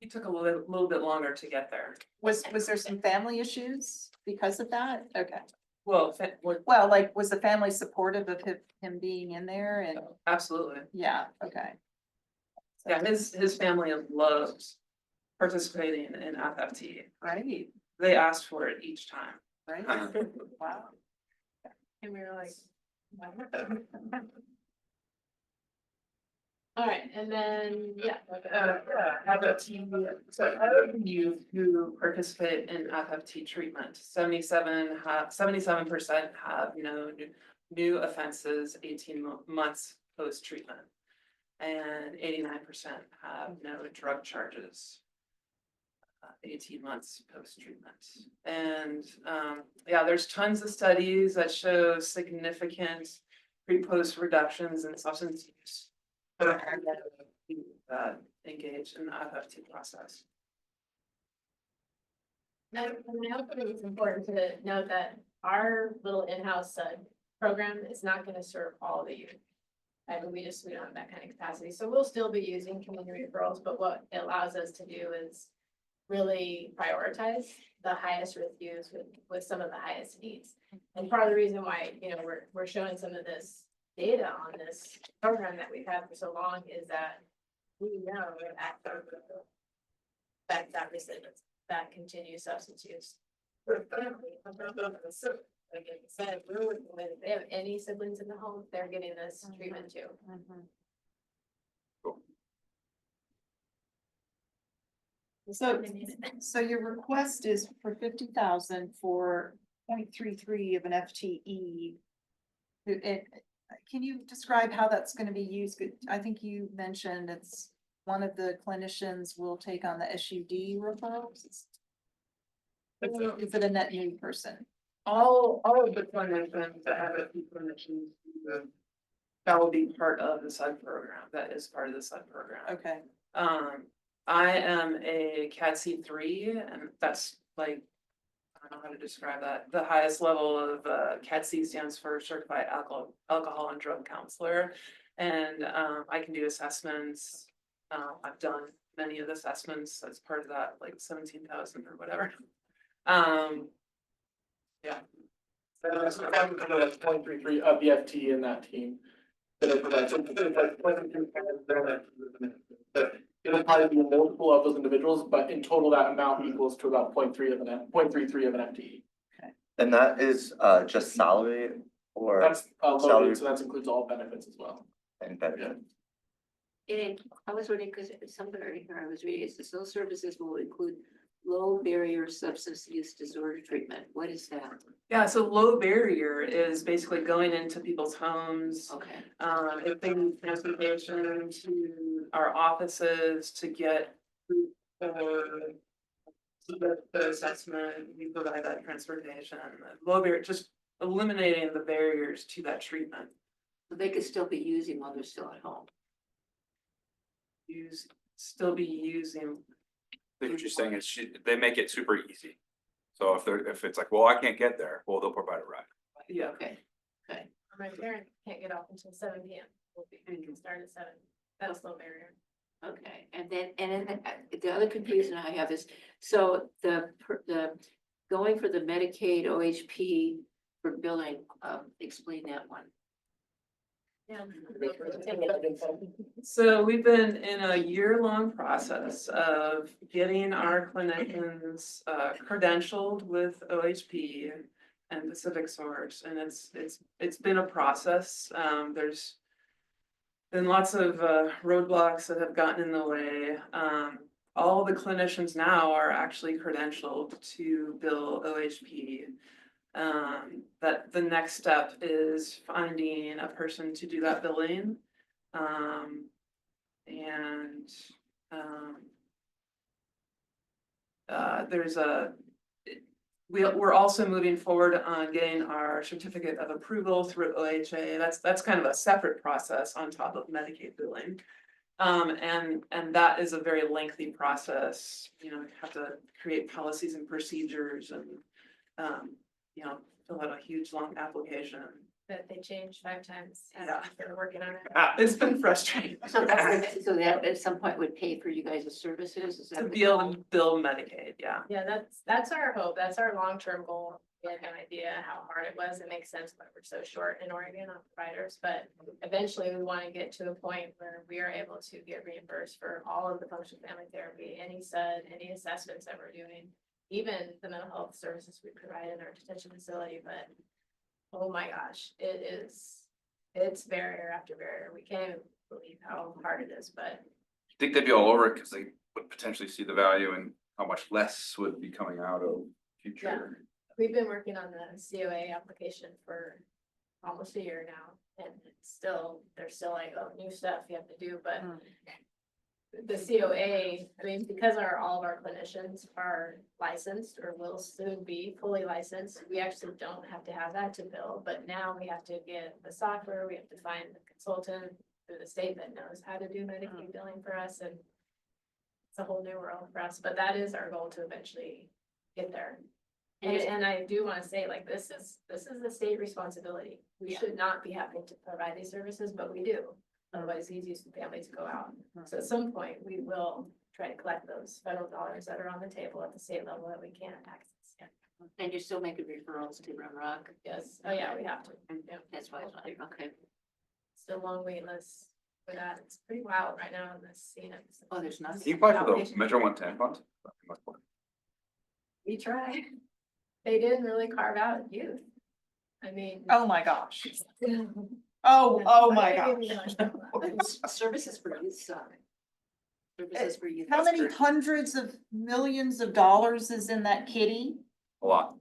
He took a little bit longer to get there. Was there some family issues because of that? Okay. Well, Well, like, was the family supportive of him being in there and? absolutely. Yeah, okay. Yeah, his family loves participating in FFT. Right, They asked for it each time. right. Wow. and we were like. All right, and then, yeah. FFT, so out of you who participate in FFT treatment, 77% have, new offenses 18 months post-treatment. And 89% have no drug charges. 18 months post-treatment. And yeah, there's tons of studies that show significant pre-post reductions in substance use. That engage in the FFT process. Now, I also think it's important to note that our little in-house program is not going to serve all the youth. I mean, we don't have that kind of capacity, so we'll still be using community referrals, but what it allows us to do is really prioritize the highest risk youth with some of the highest needs. And part of the reason why, we're showing some of this data on this program that we've had for so long is that we know that recidivist, that continued substance use. Like I said, if they have any siblings in the home, they're getting this treatment too. So your request is for 50,000 for 0.33 of an FTE. Can you describe how that's going to be used? I think you mentioned it's one of the clinicians will take on the SUD referrals. Is it a net new person? All of the clinicians that have FFT clinicians, that will be part of the SUD program. That is part of the SUD program. Okay. I am a CADC3, and that's like, I don't know how to describe that. The highest level of CADC stands for Certified Alcohol and Drug Counselor. And I can do assessments. I've done many of the assessments as part of that, like 17,000 or whatever. Yeah. That's 0.33 of the FT in that team. It'll probably be a multiple of those individuals, but in total, that amount equals to about 0.33 of an FTE. And that is just salary or? That's salary loaded, so that includes all benefits as well. and benefits. And I was wondering, because somewhere here I was reading, it says those services will include low barrier substance use disorder treatment, what is that? Yeah, so low barrier is basically going into people's homes, Okay. if they need transportation to our offices to get the assessment, we provide that transportation. Low barrier, just eliminating the barriers to that treatment. So they could still be using while they're still at home. Still be using. I think what you're saying is they make it super easy. So if it's like, well, I can't get there, well, they'll provide a ride. Yeah. Okay, okay. My parents can't get off until 7 p.m. We can start at 7. That's low barrier. Okay, and then the other confusion I have is, so the going for the Medicaid OHP for billing, explain that one. Yeah. So we've been in a year-long process of getting our clinicians credentialed with OHP and Pacific Source, and it's been a process. There's been lots of roadblocks that have gotten in the way. All the clinicians now are actually credentialed to bill OHP. That the next step is finding a person to do that billing. We're also moving forward on getting our certificate of approval through OHA. That's kind of a separate process on top of Medicaid billing. And that is a very lengthy process, you know, you have to create policies and procedures and, you know, fill out a huge long application. That they changed 5 times. Yeah. They're working on it. It's been frustrating. So that at some point would pay for you guys' services, is that? To what be the able goal? to bill Medicaid, yeah. Yeah, that's our hope. That's our long-term goal. We had no idea how hard it was. It makes sense that we're so short in Oregon on providers, but eventually we want to get to a point where we are able to get reimbursed for all of the functional family therapy, any SUD, any assessments that we're doing, even the mental health services we provide in our detention facility, but oh my gosh, it's barrier after barrier. We can't even believe how hard it is, but I think they'd be all over it because they would potentially see the value and how much less would be coming out of future. we've been working on the COA application for almost a year now, and it's still, there's still like, oh, new stuff you have to do, but the COA, I mean, because all of our clinicians are licensed or will soon be fully licensed, we actually don't have to have that to bill, but now we have to get the software, we have to find the consultant through the state that knows how to do Medicaid billing for us, and it's a whole new world for us, but that is our goal to eventually get there. And I do want to say, like, this is the state responsibility. We should not be having to provide these services, but we do. Otherwise, it's easy for families to go out. So at some point, we will try to collect those federal dollars that are on the table at the state level that we can't access. And you're still making referrals to Rum Rock? Yes. Oh, yeah, we have to. Yeah. That's why I was like, okay. Still a long wait list for that. It's pretty wild right now in this scene. Oh, there's nothing. Can you apply for the Metro 110 fund? We try. They didn't really carve out youth. I mean. Oh, my gosh. Oh, my gosh. Services for youth, services for youth. How many hundreds of millions of dollars is in that kitty? A lot.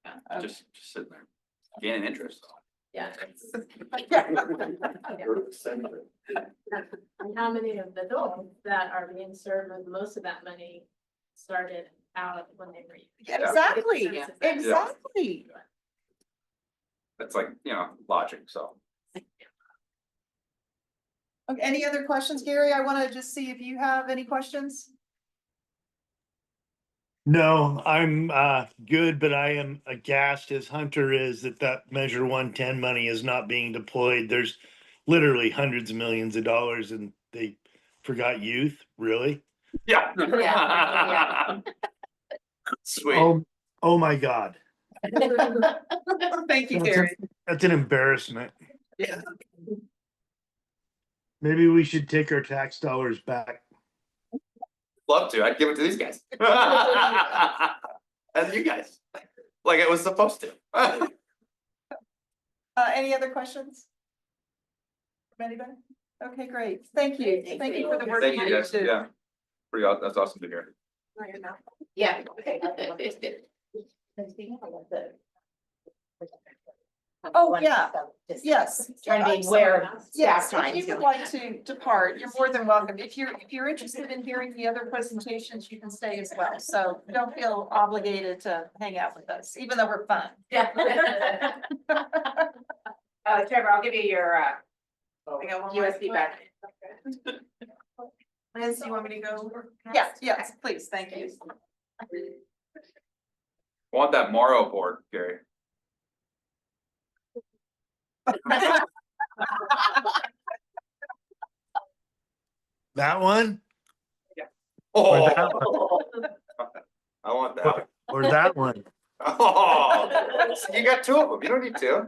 Okay. Just sitting there, gaining interest. Yeah. And how many of the adults that are being served with most of that money started out when they were. Exactly, Yeah. exactly. That's like, you know, logic, so. Okay, any other questions, Gary? I want to just see if you have any questions. No, I'm good, but I am aghast as Hunter is that Measure 110 money is not being deployed. There's literally hundreds of millions of dollars and they forgot youth, really? Yeah. Yeah. Sweet. Oh my God. Thank you, Gary. That's an embarrassment. Yeah. Maybe we should take our tax dollars back. Love to, I'd give it to these guys. And you guys, like it was supposed to. Any other questions? From anybody? Okay, great. Thank you. Thank you for the work. Thank you you guys, do. yeah. That's awesome to hear. Yeah. Oh, yeah, yes. Trying to be aware of Yes, staff if time you too. would like to depart, you're more than welcome. If you're interested in hearing the other presentations, you can stay as well. So don't feel obligated to hang out with us, even though we're fun. Yeah. Trevor, I'll give you your, I got one more. USB back. Liz, you want me to go? Yes, yes, please, thank you. I want that Morrow board, Gary. That one Oh, that I want that. or that one? Oh, you got two of them. You don't need two.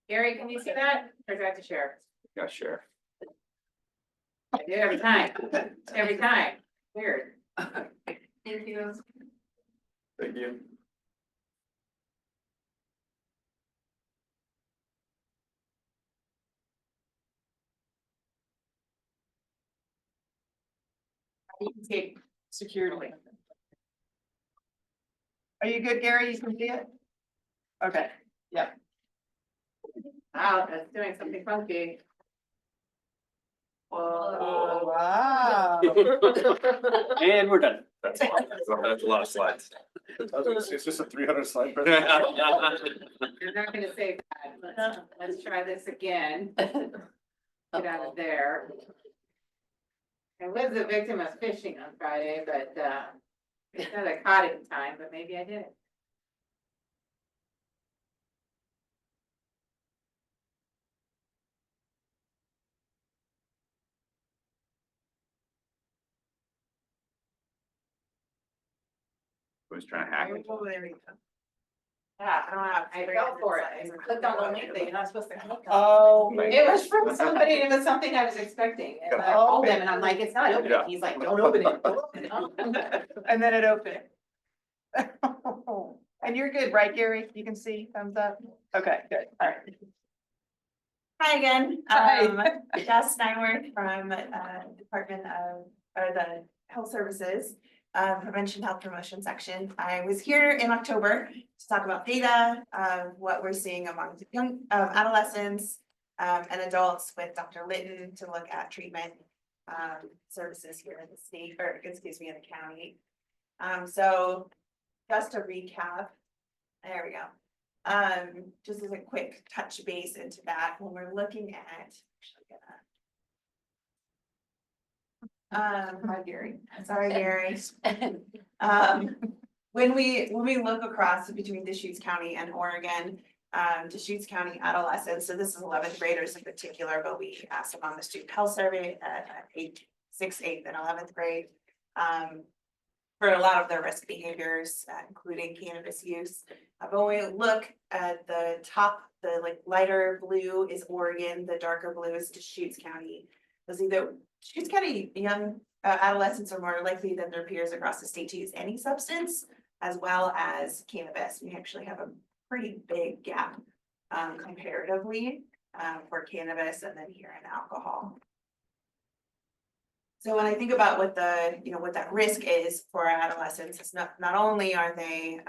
Gary, can you see that? Or do I have to share? Yeah, sure. I do every time, every time. Weird. Thank you. Thank you. You can see securely. Are you good, Gary? You can see it? Okay, yep. Wow, that's doing something funky. Oh, wow. And we're done. That's a lot of slides. It's just a 300 slide. You're not gonna say that. Let's try this again. Get out of there. I was a victim of phishing on Friday, but it's not I caught it in time, but maybe I did. Who's trying to hack it? Oh, there we go. Yeah, I fell for it. I clicked on the link that you're not supposed to click on. Oh. It was from somebody, it was something I was expecting, and I called him and I'm like, it's not opening, he's like, don't open it, don't open it. And then it opened. And you're good, right, Gary? You can see, thumbs up? Okay, good, all right. Hi again, Hi. Jess Nyworth from Department of, or the Health Services, Prevention Health Promotion Section. I was here in October to talk about data of what we're seeing among young adolescents and adults with Dr. Litton to look at treatment services here in the state, or excuse me, in the county. So just to recap, there we go. Just as a quick touch base into that, when we're looking at, hi Gary, sorry Gary. When we look across between Deschutes County and Oregon, Deschutes County adolescents, so this is 11th graders in particular, but we asked them on the student health survey at 6th, 8th, and 11th grade. For a lot of their risk behaviors, including cannabis use. But when we look at the top, the like lighter blue is Oregon, the darker blue is Deschutes County. You'll see that Deschutes County young adolescents are more likely than their peers across the state to use any substance, as well as cannabis. We actually have a pretty big gap comparatively for cannabis and then here in alcohol. So when I think about what the, what that risk is for our adolescents, it's not only are they,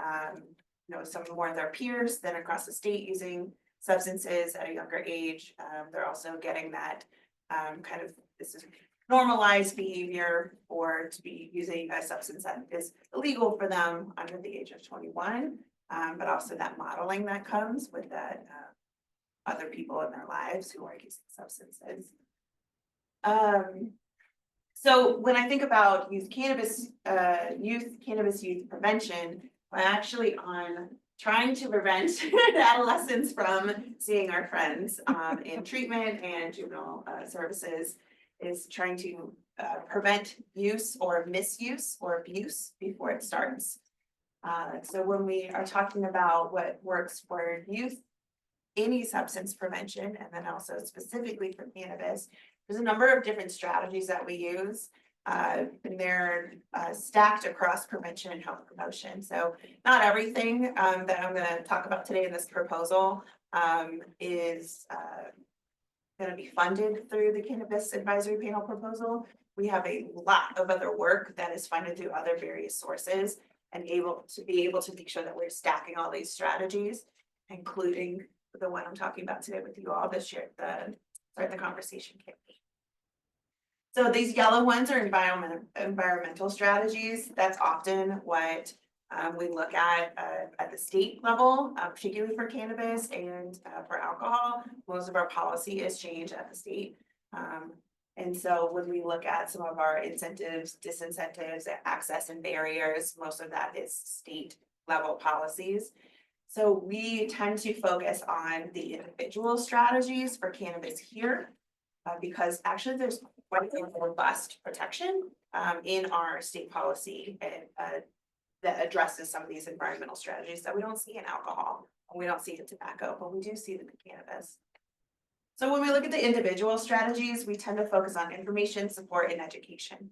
some more of their peers than across the state using substances at a younger age, they're also getting that kind of, this is normalized behavior or to be using a substance that is illegal for them under the age of 21, but also that modeling that comes with that other people in their lives who are using substances. So when I think about youth cannabis use prevention, we're actually on trying to prevent adolescents from seeing our friends in treatment and juvenile services is trying to prevent use or misuse or abuse before it starts. So when we are talking about what works for youth, any substance prevention, and then also specifically for cannabis, there's a number of different strategies that we use. And they're stacked across prevention and health promotion. So not everything that I'm gonna talk about today in this proposal is gonna be funded through the Cannabis Advisory Panel proposal. We have a lot of other work that is funded through other various sources and able to make sure that we're stacking all these strategies, including the one I'm talking about today with you all this year, the conversation campaign. So these yellow ones are environmental strategies. That's often what we look at the state level, particularly for cannabis and for alcohol. Most of our policy is changed at the state. And so when we look at some of our incentives, disincentives, access and barriers, most of that is state level policies. So we tend to focus on the individual strategies for cannabis here, because actually there's quite a robust protection in our state policy that addresses some of these environmental strategies that we don't see in alcohol, we don't see in tobacco, but we do see them in cannabis. So when we look at the individual strategies, we tend to focus on information, support, and education.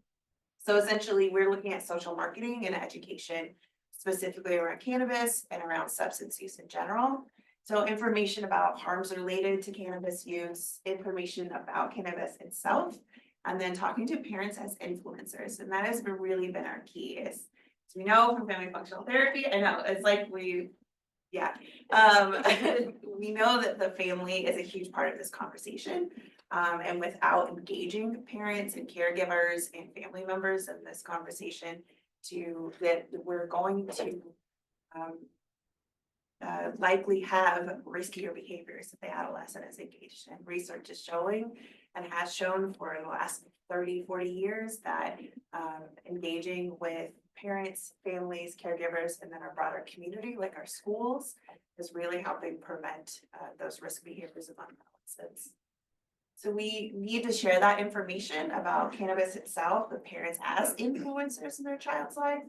So essentially, we're looking at social marketing and education, specifically around cannabis and around substance use in general. So information about harms related to cannabis use, information about cannabis itself, and then talking to parents as influencers. And that has really been our key is, as we know from family functional therapy, I know it's like we know that the family is a huge part of this conversation. And without engaging parents and caregivers and family members in this conversation, that we're going to likely have riskier behaviors if the adolescent is engaged. And research is showing and has shown for the last 30, 40 years that engaging with parents, families, caregivers, and then our broader community, like our schools, is really helping prevent those risk behaviors among adolescents. So we need to share that information about cannabis itself with parents as influencers in their child's life,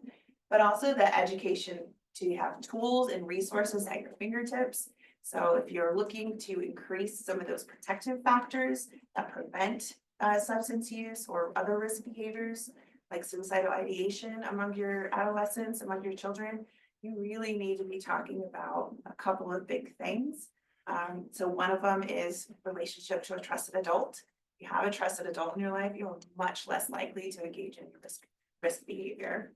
but also the education to have tools and resources at your fingertips. So if you're looking to increase some of those protective factors that prevent substance use or other risk behaviors, like suicidal ideation among your adolescents, among your children, you really need to be talking about a couple of big things. So one of them is relationship to a trusted adult. If you have a trusted adult in your life, you're much less likely to engage in risk behavior.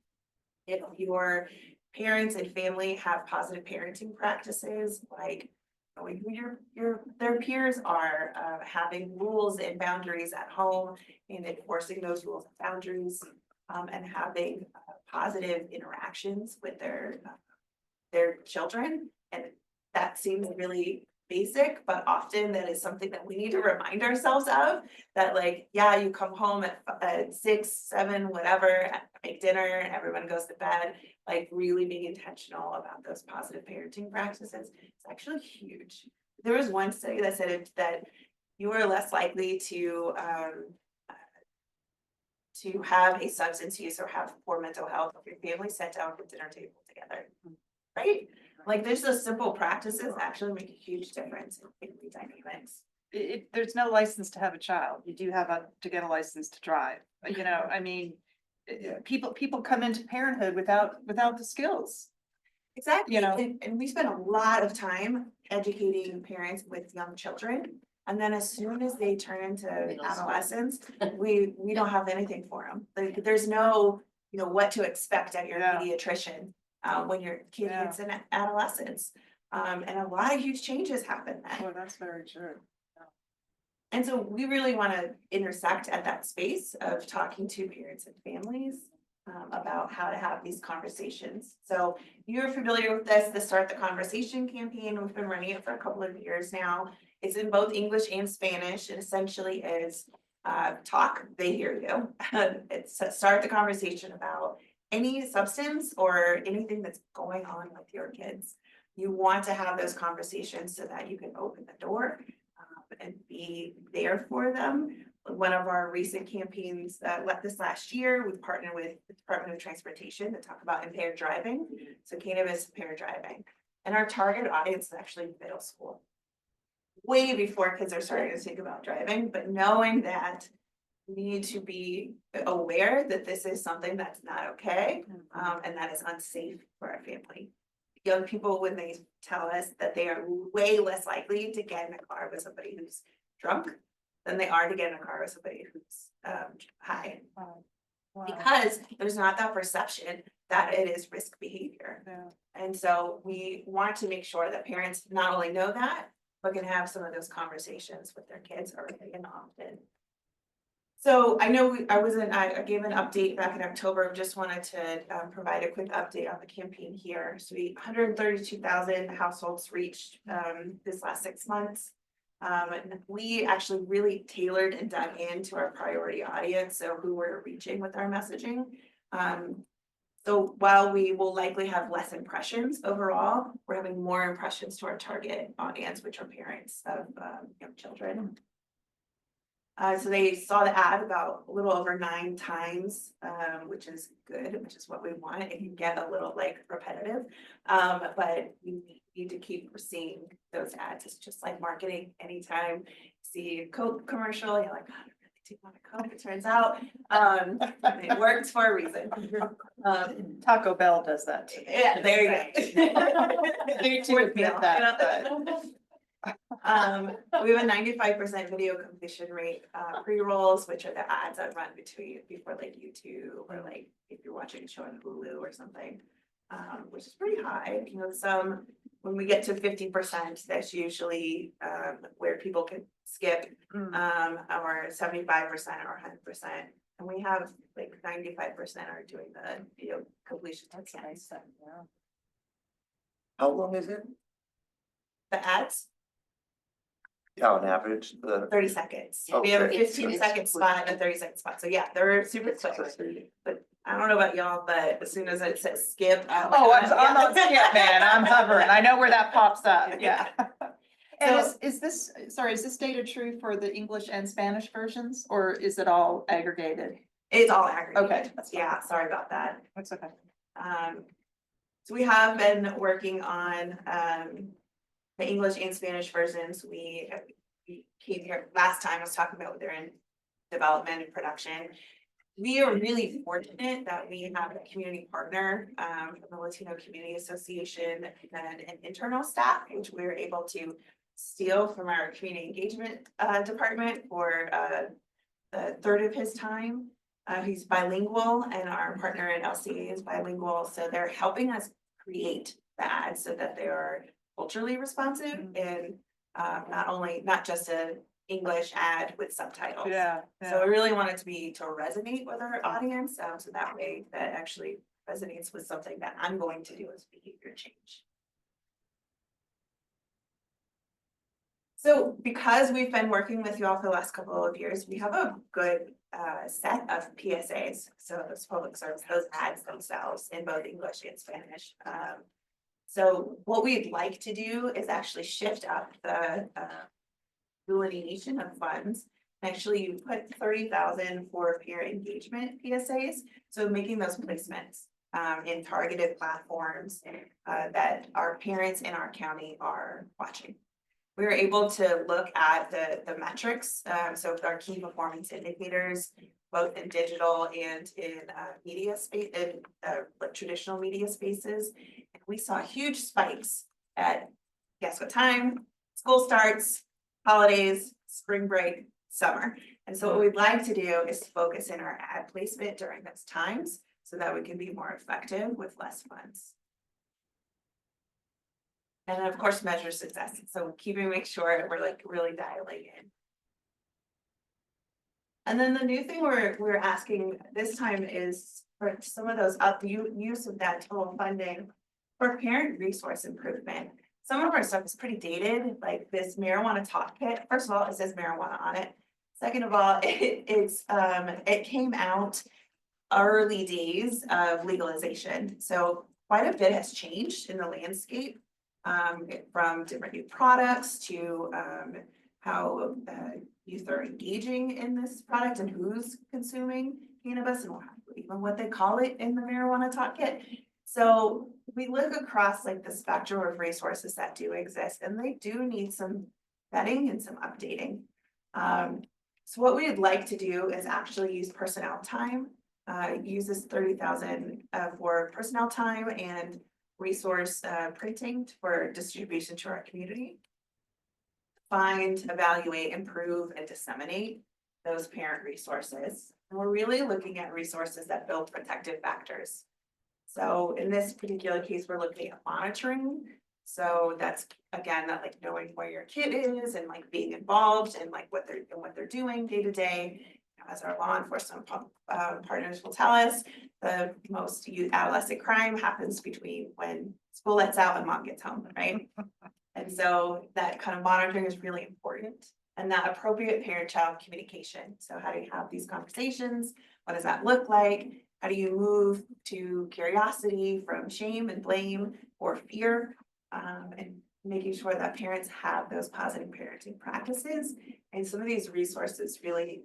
If your parents and family have positive parenting practices, like knowing who their peers are, having rules and boundaries at home and enforcing those rules and boundaries, and having positive interactions with their children. And that seems really basic, but often that is something that we need to remind ourselves of, that like, yeah, you come home at 6, 7, whatever, make dinner, and everyone goes to bed, like really being intentional about those positive parenting practices. It's actually huge. There was one study that said that you are less likely to have a substance use or have poor mental health if your family sat down at the dinner table together, right? Like there's those simple practices that actually make a huge difference in family dynamics. There's no license to have a child. You do have to get a license to drive. You know, I mean, people come into parenthood without the skills. Exactly. You know, and we spend a lot of time educating parents with young children. And then as soon as they turn into adolescence, we don't have anything for them. Like there's no, what to expect at your pediatrician when your kid hits an adolescence. And a lot of huge changes happen then. Oh, that's very true. And so we really want to intersect at that space of talking to parents and families about how to have these conversations. So you're familiar with the Start the Conversation campaign. We've been running it for a couple of years now. It's in both English and Spanish. It essentially is talk, they hear you. It's start the conversation about any substance or anything that's going on with your kids. You want to have those conversations so that you can open the door and be there for them. One of our recent campaigns this last year, we partnered with the Department of Transportation to talk about impaired driving. So cannabis impaired driving. And our target audience is actually middle school. Way before kids are starting to think about driving, but knowing that need to be aware that this is something that's not okay, and that is unsafe for our family. Young people, when they tell us that they are way less likely to get in a car with somebody who's drunk than they are to get in a car with somebody who's high. Because there's not that perception that it is risk behavior. And so we want to make sure that parents not only know that, but can have some of those conversations with their kids early and often. So I know I gave an update back in October, just wanted to provide a quick update on the campaign here. So 132,000 households reached this last 6 months. And we actually really tailored and dug into our priority audience, so who we're reaching with our messaging. So while we will likely have less impressions overall, we're having more impressions to our target audience, which are parents of young children. So they saw the ad about a little over 9 times, which is good, which is what we want. It can get a little like repetitive, but you need to keep seeing those ads. It's just like marketing. Anytime you see a Coke commercial, you're like, God, I really do want a Coke. It turns out it works for a reason. Taco Bell does that too. Yeah, there you go. They too admit that, but. We have a 95% video completion rate, pre-rolls, which are the ads that run before like YouTube or like if you're watching a show on Hulu or something, which is pretty high. You know, when we get to 50%, that's usually where people can skip, or 75% or 100%. And we have like 95% are doing the video completion. That's nice. Yeah. How long is it? The ads, Yeah, on average, the. 30 seconds. Oh, We have a great. 15-second spot and a 30-second spot. So yeah, they're super quick. But I don't know about y'all, but as soon as it says skip. I'm on skip, man. I'm hovering. I know where that pops up. Yeah. And is this data true for the English and Spanish versions, or is it all aggregated? It's all aggregated. Okay. Yeah, sorry about that. That's okay. So we have been working on the English and Spanish versions. We came here last time, I was talking about they're in development and production. We are really fortunate that we have a community partner from the Latino Community Association and an internal staff, which we were able to steal from our community engagement department for a third of his time. He's bilingual, and our partner at LCA is bilingual, so they're helping us create the ads so that they are culturally responsive and not just an English ad with subtitles. Yeah. So I really want it to resonate with our audience, so that way that actually resonates with something that I'm going to do as behavior change. So because we've been working with you all for the last couple of years, we have a good set of PSAs. So those public service, those ads themselves in both English and Spanish. So what we'd like to do is actually shift up the delineation of funds. Actually, you put 30,000 for peer engagement PSAs. So making those placements in targeted platforms that our parents in our county are watching. We were able to look at the metrics, so our key performance indicators, both in digital and in media space, in like traditional media spaces. And we saw huge spikes at, guess what time? School starts, holidays, spring break, summer. And so what we'd like to do is focus in our ad placement during those times so that we can be more effective with less funds. And then of course, measure success. So make sure we're like really dialing in. And then the new thing we're asking this time is for some of those use of that total funding for parent resource improvement. Some of our stuff is pretty dated, like this marijuana talk kit. First of all, it says marijuana on it. Second of all, it came out early days of legalization. So quite a bit has changed in the landscape. From different new products to how youth are engaging in this product and who's consuming cannabis and even what they call it in the marijuana talk kit. So we look across like the spectrum of resources that do exist, and they do need some vetting and some updating. So what we'd like to do is actually use personnel time, use this 30,000 for personnel time and resource printing for distribution to our community. Find, evaluate, improve, and disseminate those parent resources. And we're really looking at resources that build protective factors. So in this particular case, we're looking at monitoring. So that's, again, that like knowing where your kid is and like being involved and like what they're doing day to day. As our law enforcement partners will tell us, the most youth adolescent crime happens between when school lets out and mom gets home, right? And so that kind of monitoring is really important, and that appropriate parent-child communication. So how do you have these conversations? What does that look like? How do you move to curiosity from shame and blame or fear? And making sure that parents have those positive parenting practices. And some of these resources really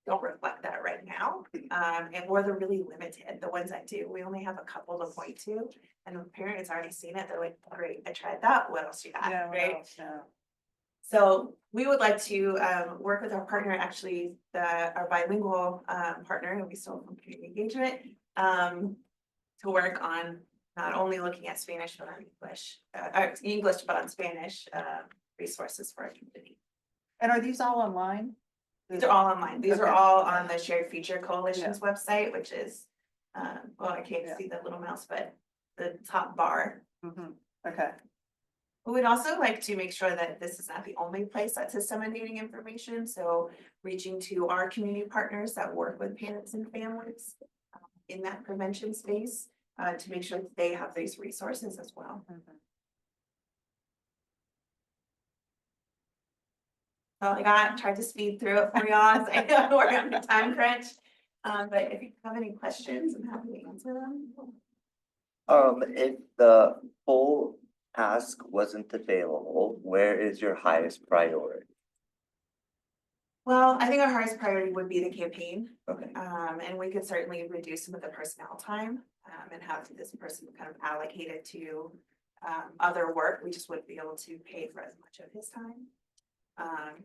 don't reflect that right now. And or they're really limited, the ones that do. We only have a couple to point to. And the parent has already seen it, they're like, great, I tried that, what else you got, right? So we would like to work with our partner, actually, our bilingual partner, and we still have community engagement, to work on not only looking at Spanish, but on English, but on Spanish resources for our community. And are these all online? These are all online. These are Okay. all on the Shared Future Coalition's website, which is, well, I can't see the little mouse, but the top bar. Okay. We would also like to make sure that this is not the only place that's disseminating information, so reaching to our community partners that work with parents and families in that prevention space, to make sure that they have these resources as well. Well, I tried to speed through it for y'all, so I know we're on a time crunch. But if you have any questions, I'm happy to answer them. If the full task wasn't available, where is your highest priority? Well, I think our highest priority would be the campaign. Okay. And we could certainly reduce some of the personnel time, and have this person kind of allocated to other work. We just wouldn't be able to pay for as much of his time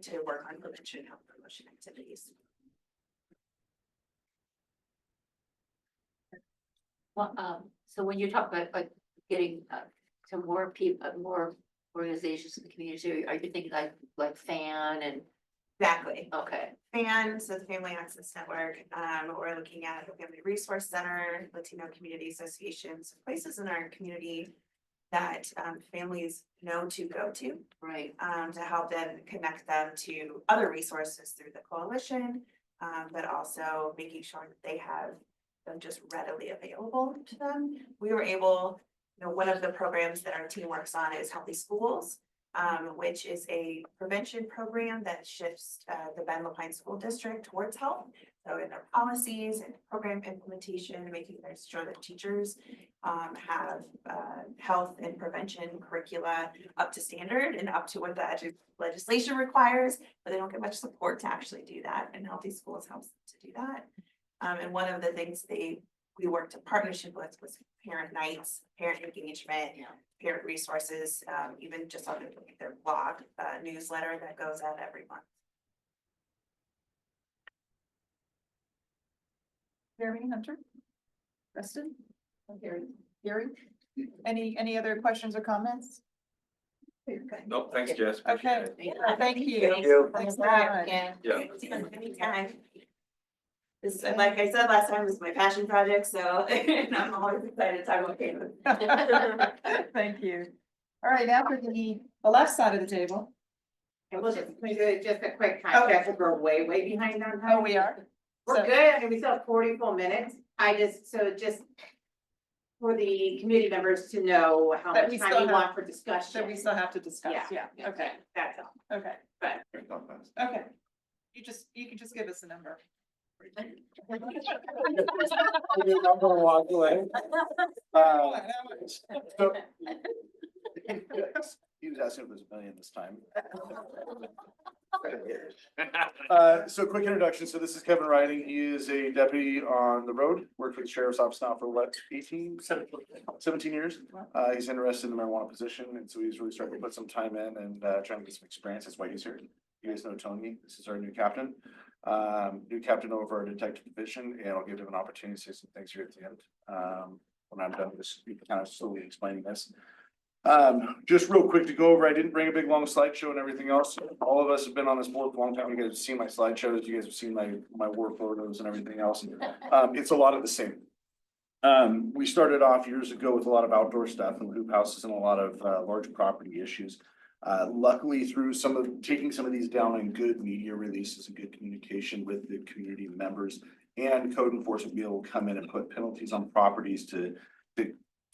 to work on prevention, health promotion activities. Well, so when you talk about like getting to more people, more organizations in the community, are you thinking like FAN and? Exactly. Okay. FAN, so the Family Access Network, we're looking at the Family Resource Center, Latino Community Associations, places in our community that families know to go to. Right. To help them connect them to other resources through the coalition, but also making sure that they have them just readily available to them. We were able, one of the programs that our team works on is Healthy Schools, which is a prevention program that shifts the Ben Lapine School District towards health. So in their policies and program implementation, making sure that teachers have health and prevention curricula up to standard and up to what the legislation requires, but they don't get much support to actually do that. And Healthy Schools helps to do that. And one of the things we worked in partnership with was parent nights, parent engagement, parent resources, even just on their blog newsletter that goes out every month. Jeremy, Hunter? Preston? Gary? Any other questions or comments? Nope, thanks, Jess. Okay, thank you. Thank you. Thanks very much. Yeah. Anytime. This, like I said last time, this is my passion project, so and I'm always excited to talk about cannabis. Thank you. All right, now for the left side of the table. We'll just a quick time check, we're way behind on time. Oh, we are? We're So- good, I mean, we still have 40 full minutes. Just for the committee members to know how That much we time still we have- want for discussion. That we still have to discuss, Yeah. yeah, okay, That's all. okay, But okay. You can just give us a number. Walk away. So- He was asking if it was a million this time. So quick introduction. So this is Kevin Riding. He is a deputy on the road, worked for the sheriff's office now for what, 17 years. He's interested in the marijuana position, and so he's really starting to put some time in and trying to get some experience. That's why he's here. You guys know Tony, this is our new captain. New captain over our detective division, and I'll give him an opportunity to say some things here at the end. When I'm done with this, kind of slowly explaining this. Just real quick to go over, I didn't bring a big long slideshow and everything else. All of us have been on this board for a long time. You guys have seen my slideshows, you guys have seen my work photos and everything else. It's a lot of the same. We started off years ago with a lot of outdoor stuff and hoop houses and a lot of large property issues. Luckily, through taking some of these down in good media releases and good communication with the community members and code enforcement, be able to come in and put penalties on properties to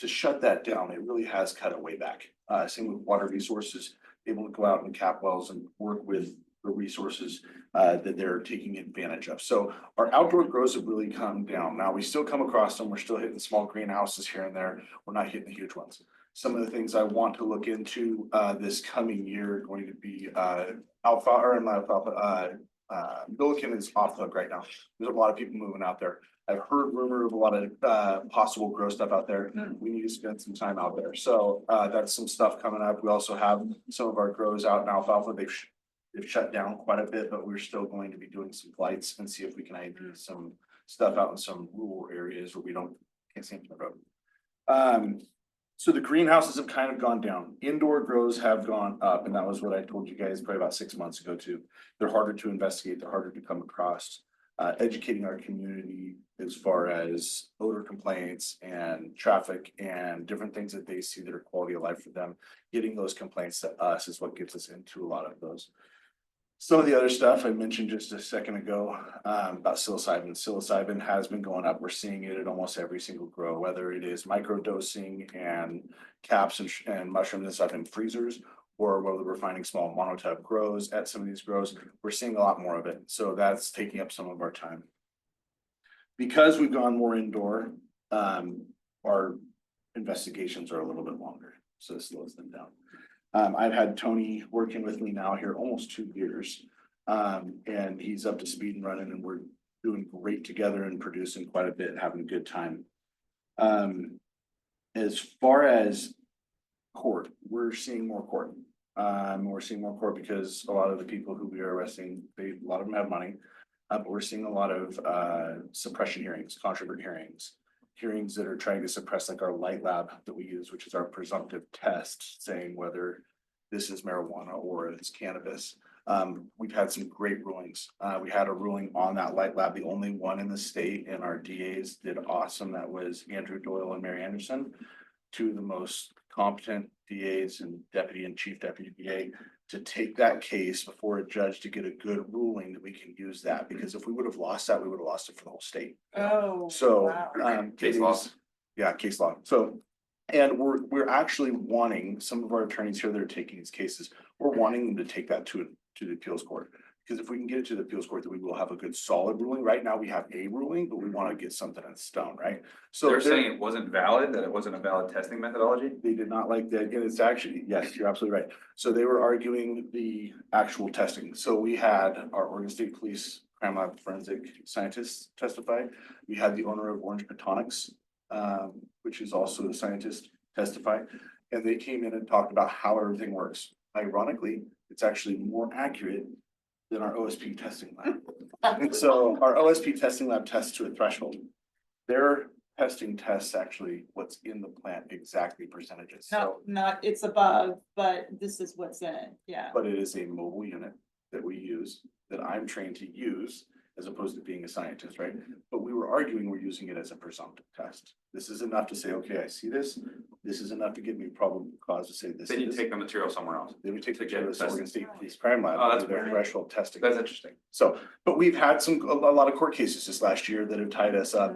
shut that down. It really has cut it way back. Same with water resources, able to go out and cap wells and work with the resources that they're taking advantage of. So our outdoor grows have really come down. Now we still come across them. We're still hitting small greenhouses here and there. We're not hitting the huge ones. Some of the things I want to look into this coming year are going to be Milliken is off the hook right now. There's a lot of people moving out there. I've heard rumor of a lot of possible grow stuff out there. We need to spend some time out there. So that's some stuff coming up. We also have some of our grows out in alfalfa. They've shut down quite a bit, but we're still going to be doing some flights and see if we can do some stuff out in some rural areas where can't see the road. So the greenhouses have kind of gone down. Indoor grows have gone up, and that was what I told you guys probably about 6 months ago too. They're harder to investigate, they're harder to come across. Educating our community as far as odor complaints and traffic and different things that they see that are quality of life for them. Getting those complaints to us is what gets us into a lot of those. Some of the other stuff I mentioned just a second ago about psilocybin. Psilocybin has been going up. We're seeing it at almost every single grow, whether it is microdosing and caps and mushrooms and stuff in freezers, or whether we're finding small monotype grows at some of these grows. We're seeing a lot more of it. So that's taking up some of our time. Because we've gone more indoor, our investigations are a little bit longer. So it slows them down. I've had Tony working with me now here almost 2 years. And he's up to speed and running, and we're doing great together and producing quite a bit, having a good time. As far as court, we're seeing more court. We're seeing more court because a lot of the people who we are arresting, a lot of them have money. But we're seeing a lot of suppression hearings, controversial hearings that are trying to suppress, like our light lab that we use, which is our presumptive test saying whether this is marijuana or it's cannabis. We've had some great rulings. We had a ruling on that light lab, the only one in the state, and our DAs did awesome. That was Andrew Doyle and Mary Anderson, two of the most competent DAs and deputy and chief deputy DA, to take that case before a judge to get a good ruling that we can use that, because if we would have lost that, we would have lost it for the whole state. Oh, So, wow. Case law. Yeah, case law. So, and we're actually wanting some of our attorneys here that are taking these cases, we're wanting them to take that to the appeals court. Because if we can get it to the appeals court, then we will have a good solid ruling. Right now, we have a ruling, but we want to get something in stone, right? So They're saying it wasn't valid, that it wasn't a valid testing methodology? they did not like that. And it's actually, yes, you're absolutely right. So they were arguing the actual testing. So we had our Oregon State Police Crime Lab forensic scientists testify. We had the owner of Orange Botonics, which is also a scientist, testify. And they came in and talked about how everything works. Ironically, it's actually more accurate than our OSP testing lab. And so our OSP testing lab tests to a threshold. Their testing tests actually what's in the plant, exactly percentages. So, Not, it's above, but this is what's in it, yeah. but it is a mobile unit that we use, that I'm trained to use, as opposed to being a scientist, right? But we were arguing we're using it as a presumptive test. This is enough to say, okay, I see this. This is enough to give me probable cause to say this. Then you take the material somewhere else. Then we take the to get to the tested. Oregon State Police Crime Lab. Oh, that's for their weird. threshold testing. That's interesting. So, but we've had a lot of court cases this last year that have tied us up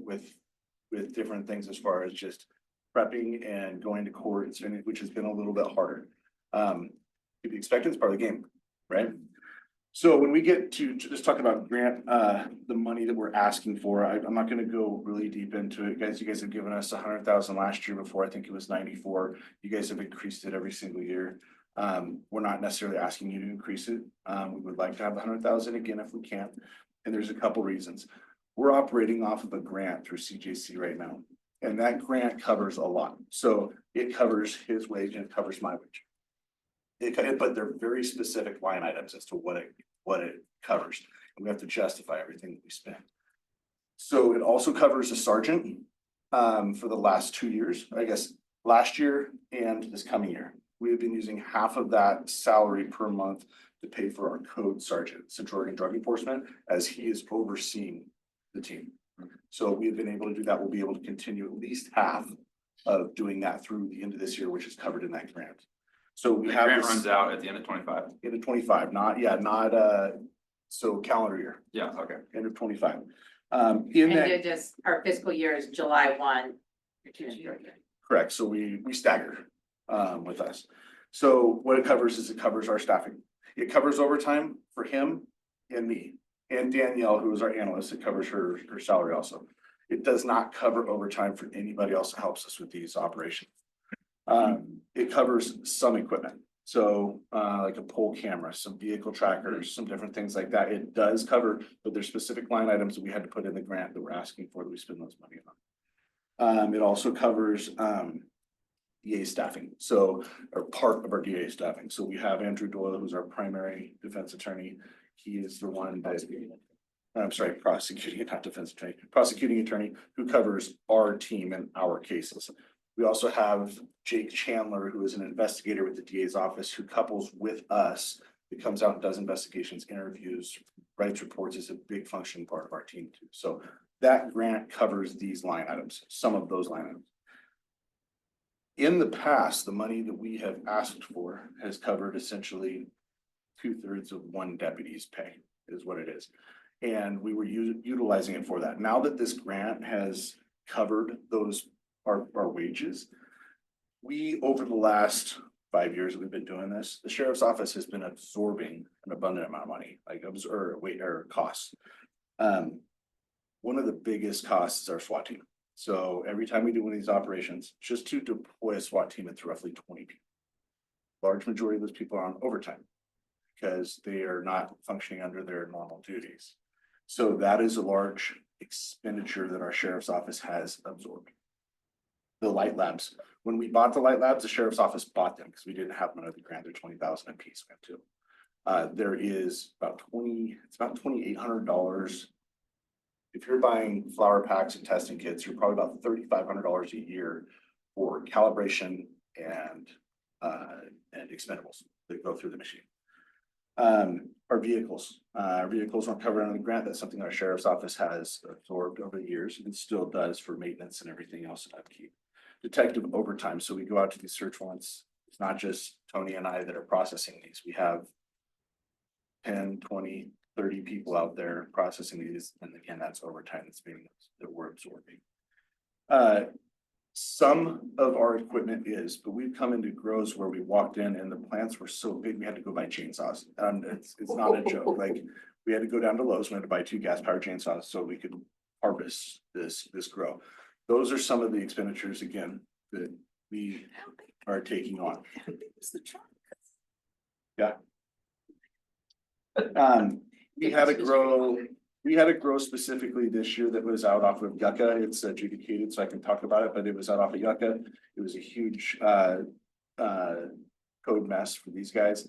with different things as far as just prepping and going to court, which has been a little bit harder. To be expected, it's part of the game, right? So when we get to just talking about grant, the money that we're asking for, I'm not gonna go really deep into it, guys. You guys have given us 100,000 last year. Before, I think it was 94. You guys have increased it every single year. We're not necessarily asking you to increase it. We would like to have 100,000 again if we can. And there's a couple reasons. We're operating off of a grant through CJC right now. And that grant covers a lot. So it covers his wage and it covers my wage. But they're very specific line items as to what it covers. And we have to justify everything that we spend. So it also covers a sergeant for the last 2 years, I guess, last year and this coming year. We have been using half of that salary per month to pay for our code sergeant, Central Oregon Drug Enforcement, as he is overseeing the team. So we've been able to do that. We'll be able to continue at least half of doing that through the end of this year, which is covered in that grant. So we The have grant this runs out at the end of 25. end of 25, so calendar year, Yeah, okay. end of 25. In And that, it just, our fiscal year is July 1. correct, so we stagger with us. So what it covers is it covers our staffing. It covers overtime for him and me, and Danielle, who is our analyst. It covers her salary also. It does not cover overtime for anybody else that helps us with these operations. It covers some equipment, so like a pole camera, some vehicle trackers, some different things like that. It does cover, but there's specific line items that we had to put in the grant that we're asking for, that we spend those money on. It also covers DA staffing, so, or part of our DA staffing. So we have Andrew Doyle, who's our primary defense attorney. He is the one that, I'm sorry, prosecuting, not defense attorney, prosecuting attorney, who covers our team and our cases. We also have Jake Chandler, who is an investigator with the DA's office, who couples with us. It comes out and does investigations, interviews, writes reports, is a big functioning part of our team too. So that grant covers these line items, some of those line items. In the past, the money that we have asked for has covered essentially 2/3 of one deputy's pay, is what it is. And we were utilizing it for that. Now that this grant has covered those, our wages, we, over the last 5 years that we've been doing this, the sheriff's office has been absorbing an abundant amount of money, like costs. One of the biggest costs is our SWAT team. So every time we do one of these operations, just to deploy a SWAT team, it's roughly 20 people. Large majority of those people are on overtime because they are not functioning under their normal duties. So that is a large expenditure that our sheriff's office has absorbed. The light labs, when we bought the light labs, the sheriff's office bought them because we didn't have them under the grant. They're 20,000 a piece. We have two. There is about it's about $2,800. If you're buying flower packs and testing kits, you're probably about $3,500 a year for calibration and expendables that go through the machine. Our vehicles aren't covered under the grant. That's something our sheriff's office has absorbed over the years and still does for maintenance and everything else and upkeep. Detective overtime. So we go out to these search warrants. It's not just Tony and I that are processing these. We have 10, 20, 30 people out there processing these. And again, that's overtime that we're absorbing. Some of our equipment is, but we've come into grows where we walked in and the plants were so big, we had to go buy chainsaws. It's not a joke. Like, we had to go down to Lowe's, we had to buy 2 gas powered chainsaws so we could harvest this grow. Those are some of the expenditures, again, that we are taking on. Yeah. We had a grow specifically this year that was out off of Yucca. It's adjudicated, so I can talk about it, but it was out off of Yucca. It was a huge code mess for these guys.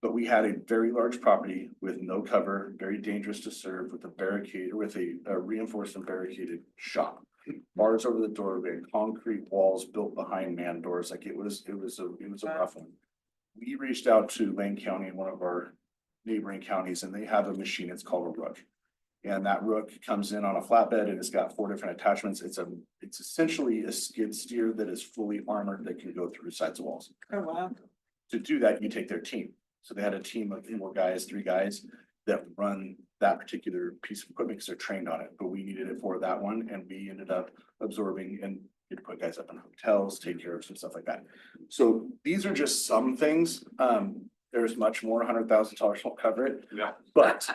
But we had a very large property with no cover, very dangerous to serve, with a barricade, with a reinforced and barricaded shop. Bars over the doorway, concrete walls built behind man doors. Like, it was a rough one. We reached out to Lane County and one of our neighboring counties, and they have a machine. It's called a rook. And that rook comes in on a flatbed and it's got 4 different attachments. It's essentially a skid steer that is fully armored that can go through sides of walls. Oh, wow. To do that, you take their team. So they had a team of 3 guys that run that particular piece of equipment because they're trained on it. But we needed it for that one, and we ended up absorbing and you had to put guys up in hotels, take care of some stuff like that. So these are just some things. There's much more. $100,000 won't cover it. Yeah. But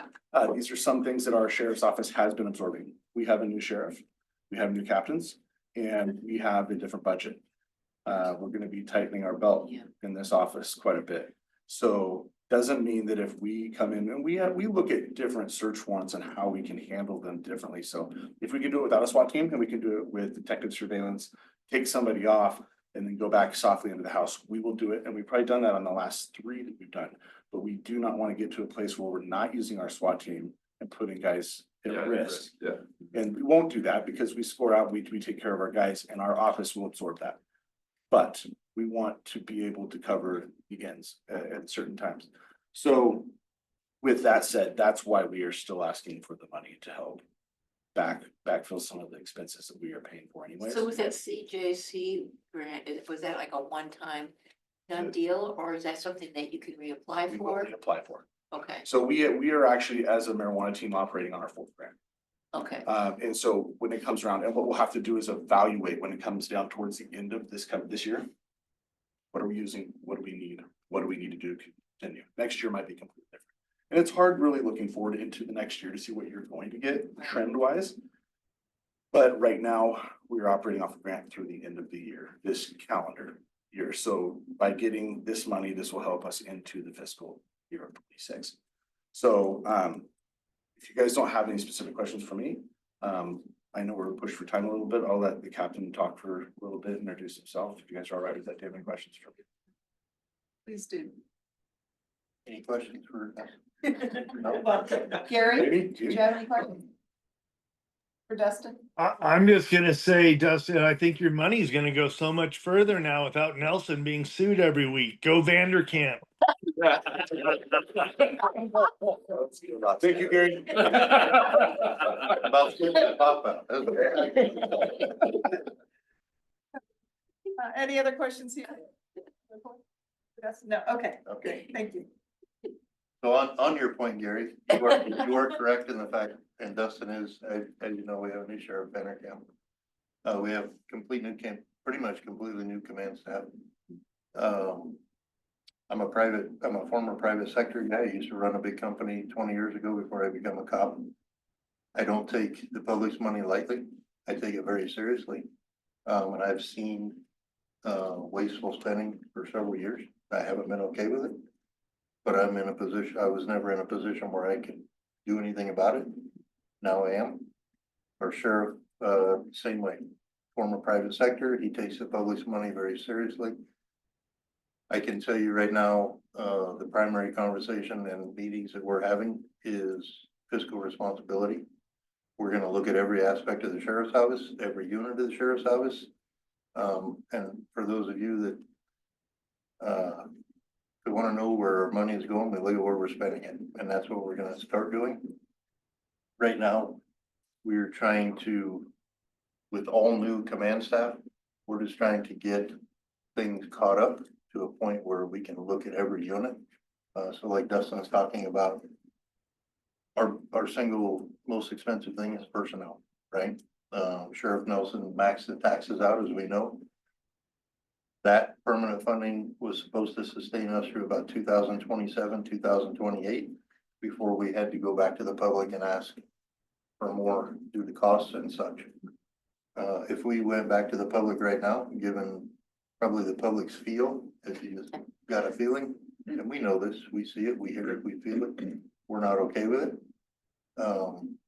these are some things that our sheriff's office has been absorbing. We have a new sheriff, we have new captains, and we have a different budget. We're going to be tightening our belt in this office quite a bit. So doesn't mean that if we come in and we look at different search warrants and how we can handle them differently. So if we can do it without a SWAT team and we can do it with detective surveillance, take somebody off, and then go back softly into the house, we will do it, and we've probably done that on the last 3 that we've done. But we do not want to get to a place where we're not using our SWAT team and putting guys at risk. Yeah. And we won't do that because we score out, we take care of our guys, and our office will absorb that. But we want to be able to cover the ends at certain times. So with that said, that's why we are still asking for the money to help backfill some of the expenses that we are paying for anyways. So was that CJC grant, was that like a one-time done deal, or is that something that you can reapply We for? will apply for. Okay, So we are actually, as a marijuana team, operating on our 4th grant. okay. And so when it comes around, and what we'll have to do is evaluate when it comes down towards the end of this year. What are we using? What do we need? What do we need to do to continue? Next year might be completely different. And it's hard really looking forward into the next year to see what you're going to get trend wise. But right now, we're operating off the grant through the end of the year, this calendar year. So by getting this money, this will help us into the fiscal year of 26. So if you guys don't have any specific questions for me, I know we're pushed for time a little bit. I'll let the captain talk for a little bit, introduce himself. If you guys are all right with that, do you have any questions for me? Please do. Any questions for us? Gary, Maybe? do you have any questions? For Dustin? I'm just gonna say, Dustin, I think your money's gonna go so much further now without Nelson being sued every week. Go Vanderkamp. Thank you, Gary. About to pop out. Any other questions here? No, okay, Okay. thank you. So on your point, Gary, you are correct in the fact, and Dustin is, as you know, we have a new sheriff, Vanderkamp. We have pretty much completely new command staff. I'm a former private sector guy. I used to run a big company 20 years ago before I became a cop. I don't take the public's money lightly. I take it very seriously. And I've seen wasteful spending for several years. I haven't been okay with it. But I was never in a position where I could do anything about it. Now I am. Our sheriff, same way, former private sector, he takes the public's money very seriously. I can tell you right now, the primary conversation and meetings that we're having is fiscal responsibility. We're gonna look at every aspect of the sheriff's office, every unit of the sheriff's office. And for those of you that we want to know where our money is going, we look at where we're spending it, and that's what we're gonna start doing. Right now, we're trying to, with all new command staff, we're just trying to get things caught up to a point where we can look at every unit. So like Dustin's talking about, our single most expensive thing is personnel, right? Sheriff Nelson maxed the taxes out, as we know. That permanent funding was supposed to sustain us through about 2027, 2028, before we had to go back to the public and ask for more due to costs and such. If we went back to the public right now, given probably the public's feel, if you just got a feeling, and we know this, we see it, we hear it, we feel it, we're not okay with it.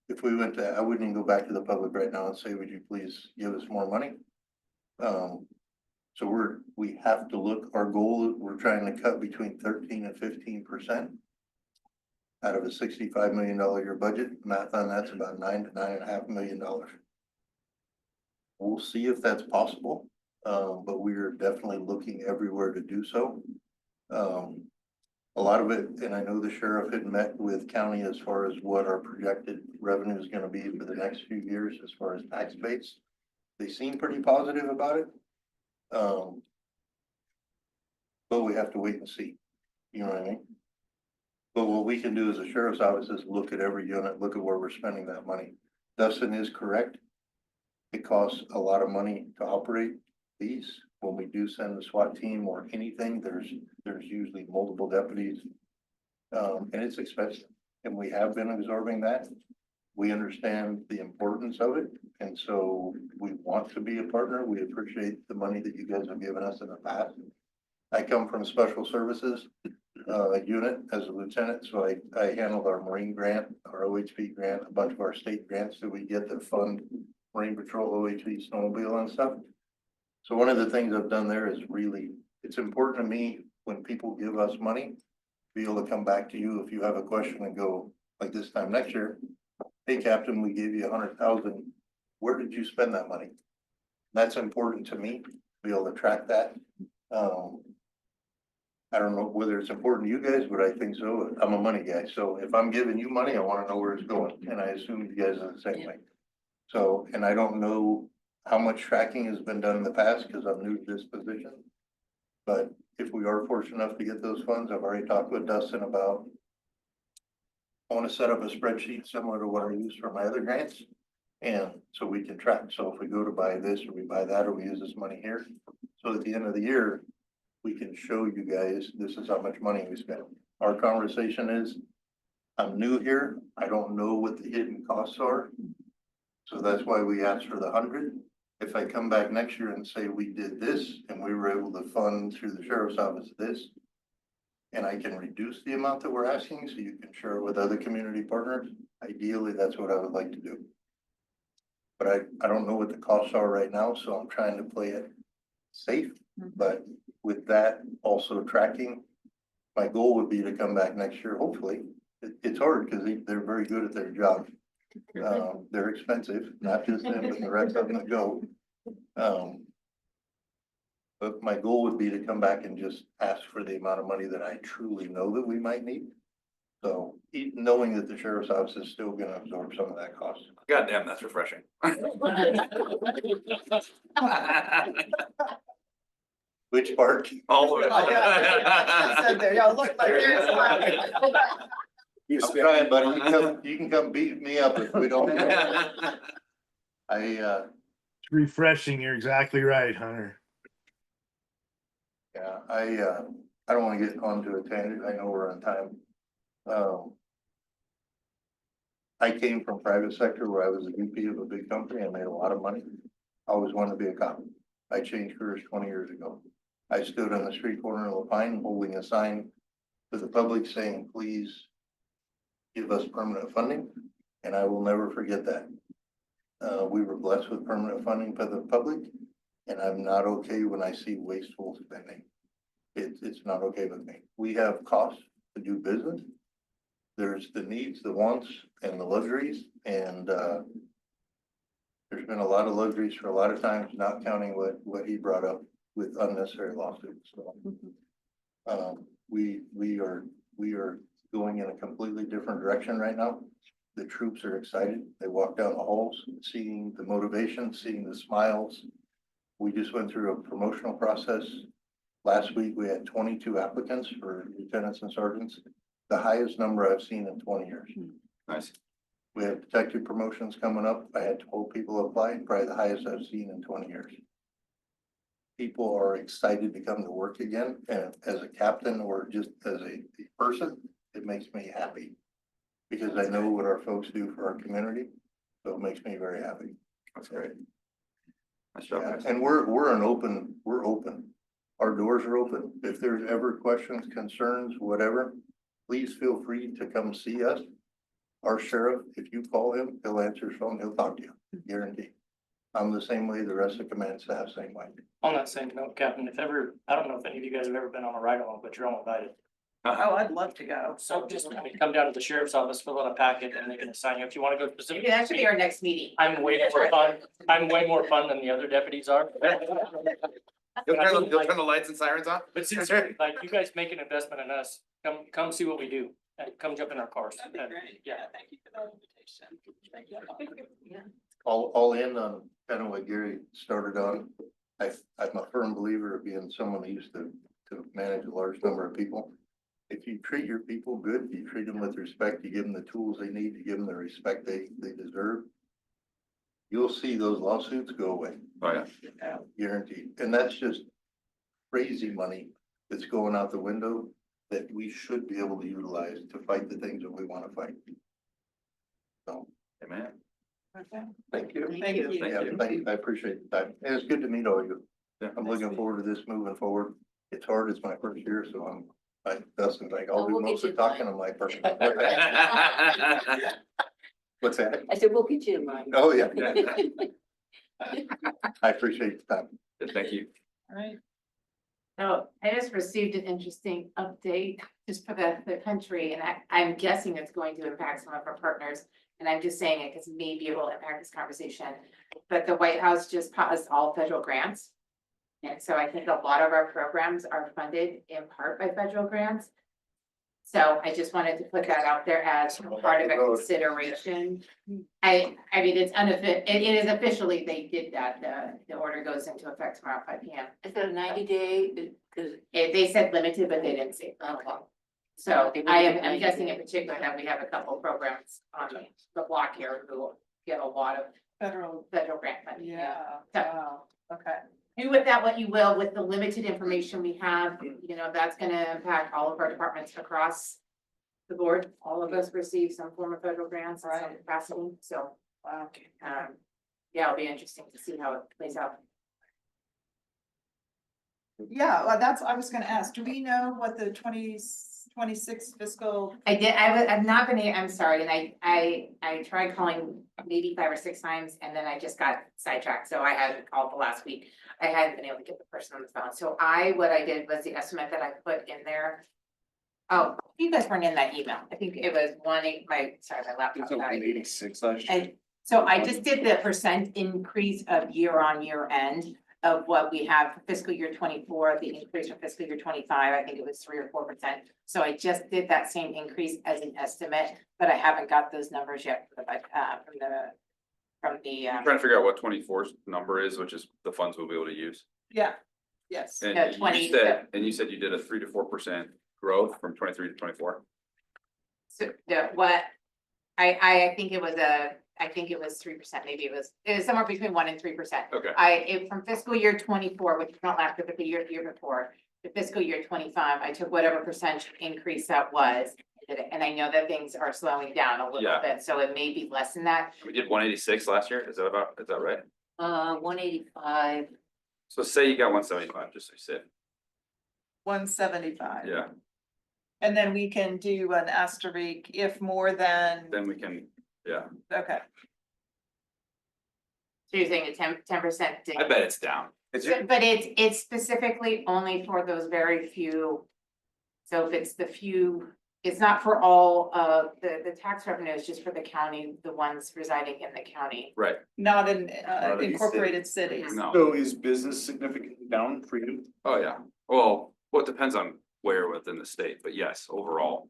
If we went to, I wouldn't even go back to the public right now and say, would you please give us more money? So we have to look, our goal, we're trying to cut between 13 and 15% out of a $65 million year budget. Math on that's about $9 to $9.5 million. We'll see if that's possible, but we are definitely looking everywhere to do so. A lot of it, and I know the sheriff had met with county as far as what our projected revenue is going to be for the next few years as far as tax base. They seem pretty positive about it. But we have to wait and see, you know what I mean? But what we can do as a sheriff's office is look at every unit, look at where we're spending that money. Dustin is correct. It costs a lot of money to operate these. When we do send the SWAT team or anything, there's usually multiple deputies. And it's expensive, and we have been absorbing that. We understand the importance of it, and so we want to be a partner. We appreciate the money that you guys have given us in the past. I come from special services unit as a lieutenant, so I handled our Marine grant, our OHP grant, a bunch of our state grants that we get that fund Marine Patrol, OHP, snowmobile and stuff. So one of the things I've done there is really, it's important to me when people give us money, be able to come back to you if you have a question and go, like this time next year, hey, Captain, we gave you 100,000. Where did you spend that money? That's important to me, to be able to track that. I don't know whether it's important to you guys, but I think so. I'm a money guy. So if I'm giving you money, I want to know where it's going. And I assume you guys are the same way. So, and I don't know how much tracking has been done in the past because I'm new to this position. But if we are fortunate enough to get those funds, I've already talked with Dustin about, I want to set up a spreadsheet similar to what I use for my other grants. And so we can track. So if we go to buy this or we buy that, or we use this money here. So at the end of the year, we can show you guys, this is how much money we spent. Our conversation is, I'm new here. I don't know what the hidden costs are. So that's why we asked for the 100. If I come back next year and say we did this and we were able to fund through the sheriff's office this, and I can reduce the amount that we're asking so you can share with other community partners, ideally, that's what I would like to do. But I don't know what the costs are right now, so I'm trying to play it safe. But with that also tracking, my goal would be to come back next year, hopefully. It's hard because they're very good at their job. They're expensive, not just them, but the rest of them that go. But my goal would be to come back and just ask for the amount of money that I truly know that we might need. So knowing that the sheriff's office is still gonna absorb some of that cost. God damn, that's refreshing. Which part? All of it. Said there, y'all look like you're smiling. I'm trying, buddy. You can come beat me up if we don't. It's refreshing. You're exactly right, Hunter. Yeah, I don't wanna get onto a tangent. I know we're on time. I came from private sector where I was a VP of a big company. I made a lot of money. I always wanted to be a cop. I changed careers 20 years ago. I stood on the street corner of Lapine holding a sign to the public saying, please give us permanent funding. And I will never forget that. We were blessed with permanent funding for the public. And I'm not okay when I see wasteful spending. It's not okay with me. We have costs to do business. There's the needs, the wants, and the luxuries, and there's been a lot of luxuries for a lot of times, not counting what he brought up with unnecessary lawsuits. So we are going in a completely different direction right now. The troops are excited. They walk down the halls, seeing the motivation, seeing the smiles. We just went through a promotional process. Last week, we had 22 applicants for lieutenants and sergeants, the highest number I've seen in 20 years. Nice. We have detective promotions coming up. I had 12 people apply, probably the highest I've seen in 20 years. People are excited to come to work again, and as a captain or just as a person, it makes me happy. Because I know what our folks do for our community, so it makes me very happy. That's great. Nice job, Yeah, guys. and we're open. Our doors are open. If there's ever questions, concerns, whatever, please feel free to come see us. Our sheriff, if you call him, he'll answer his phone, he'll talk to you, guaranteed. I'm the same way, the rest of command staff, same way. On that same note, Captain, if ever, I don't know if any of you guys have ever been on a ride along, but you're all invited. Oh, I'd love to go. So just, I mean, come down to the sheriff's office, fill out a packet, and they can assign you, if you wanna go specifically. That should be our next meeting. I'm way more fun, I'm way more fun than the other deputies are. You'll turn the lights and sirens on? But seriously, like, you guys make an investment in us, come see what we do, and come jump in our cars. That'd be And, great. Yeah. Thank you for the invitation. Thank you. All in on kind of what Gary started on. I'm a firm believer of being someone who used to manage a large number of people. If you treat your people good, you treat them with respect, you give them the tools they need, you give them the respect they deserve, you'll see those lawsuits go away. Oh, yeah. Guaranteed. And that's just crazy money that's going out the window that we should be able to utilize to fight the things that we want to fight. So, Amen. Okay. thank you. Thank you. Yeah, I appreciate the time. And it's good to meet all of you. Yeah. I'm looking forward to this moving forward. It's hard. It's my first year, so I'm like Dustin's like, I'll Oh, do we'll get most you of in the talking. I'm like, perfect. What's that? I said, we'll get you in line. Oh, yeah. I appreciate that. Thank you. All right. So I just received an interesting update just for the country, and I'm guessing it's going to impact some of our partners. And I'm just saying it because maybe it will impact this conversation. But the White House just paused all federal grants. And so I think a lot of our programs are funded in part by federal grants. So I just wanted to put that out there as part of a consideration. I mean, it's it is officially, they did that, the order goes into effect tomorrow at 5 p.m. Is that a 90-day? Cause They said limited, but they didn't say. So They I wouldn't am, I'm do guessing 90 in particular that we have a couple programs on the block here who get a lot of Federal, federal grant money. yeah, So wow, okay. do with that what you will, with the limited information we have, you know, that's gonna impact all of our departments across the board. All of us receive some form of federal grants in some Right. capacity, so, Wow. yeah, it'll be interesting to see how it plays out. Yeah, well, that's, I was gonna ask, do we know what the 2026 fiscal? I've not been, I'm sorry, and I tried calling maybe 5 or 6 times, and then I just got sidetracked, so I hadn't called the last week. I hadn't been able to get the person on the phone, so what I did was the estimate that I put in there. Oh, you guys weren't in that email, I think it was my laptop died. 86 last year. So I just did the percent increase of year on year end of what we have for fiscal year 24, the increase for fiscal year 25, I think it was 3 or 4%. So I just did that same increase as an estimate, but I haven't got those numbers yet for the I'm trying to figure out what 24's number is, which is the funds we'll be able to use. Yeah, yes. And No, you 20, said, you you did a 3 to 4% growth from 23 to 24. So what, I think it was I think it was 3%, maybe it was somewhere between 1 and 3%. Okay. From fiscal year 24, which is not last year, but the year before, the fiscal year 25, I took whatever percentage increase that was. And I know that things are slowing down a little Yeah. bit, so it may be less than that. We did 186 last year. Is that right? 185. So say you got 175, just so you said. 175. Yeah, And then we can do an asterisk if more than, then we can, yeah. okay. So you're saying a 10%. I bet it's down. But it's specifically only for those very few. So if it's the few, it's not for all of the tax revenue, it's just for the county, the ones residing in the county. Right. Not in Not in incorporated cities. No. So is business significantly down for you? Oh, yeah. Well, it depends on where within the state, but yes, overall.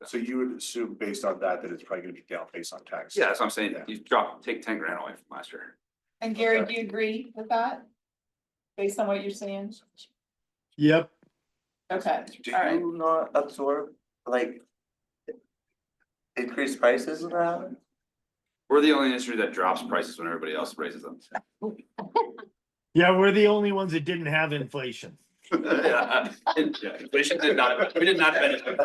So you would assume based on that it's probably gonna be down based on tax? Yeah, that's what I'm saying. You take 10 grand away from last year. And Gary, do you agree with that? Based on what you're saying? Yep. Okay, Do all right. you not absorb like increased prices of that? We're the only industry that drops prices when everybody else raises them. Yeah, we're the only ones that didn't have inflation. Yeah, inflation did not, we did not benefit.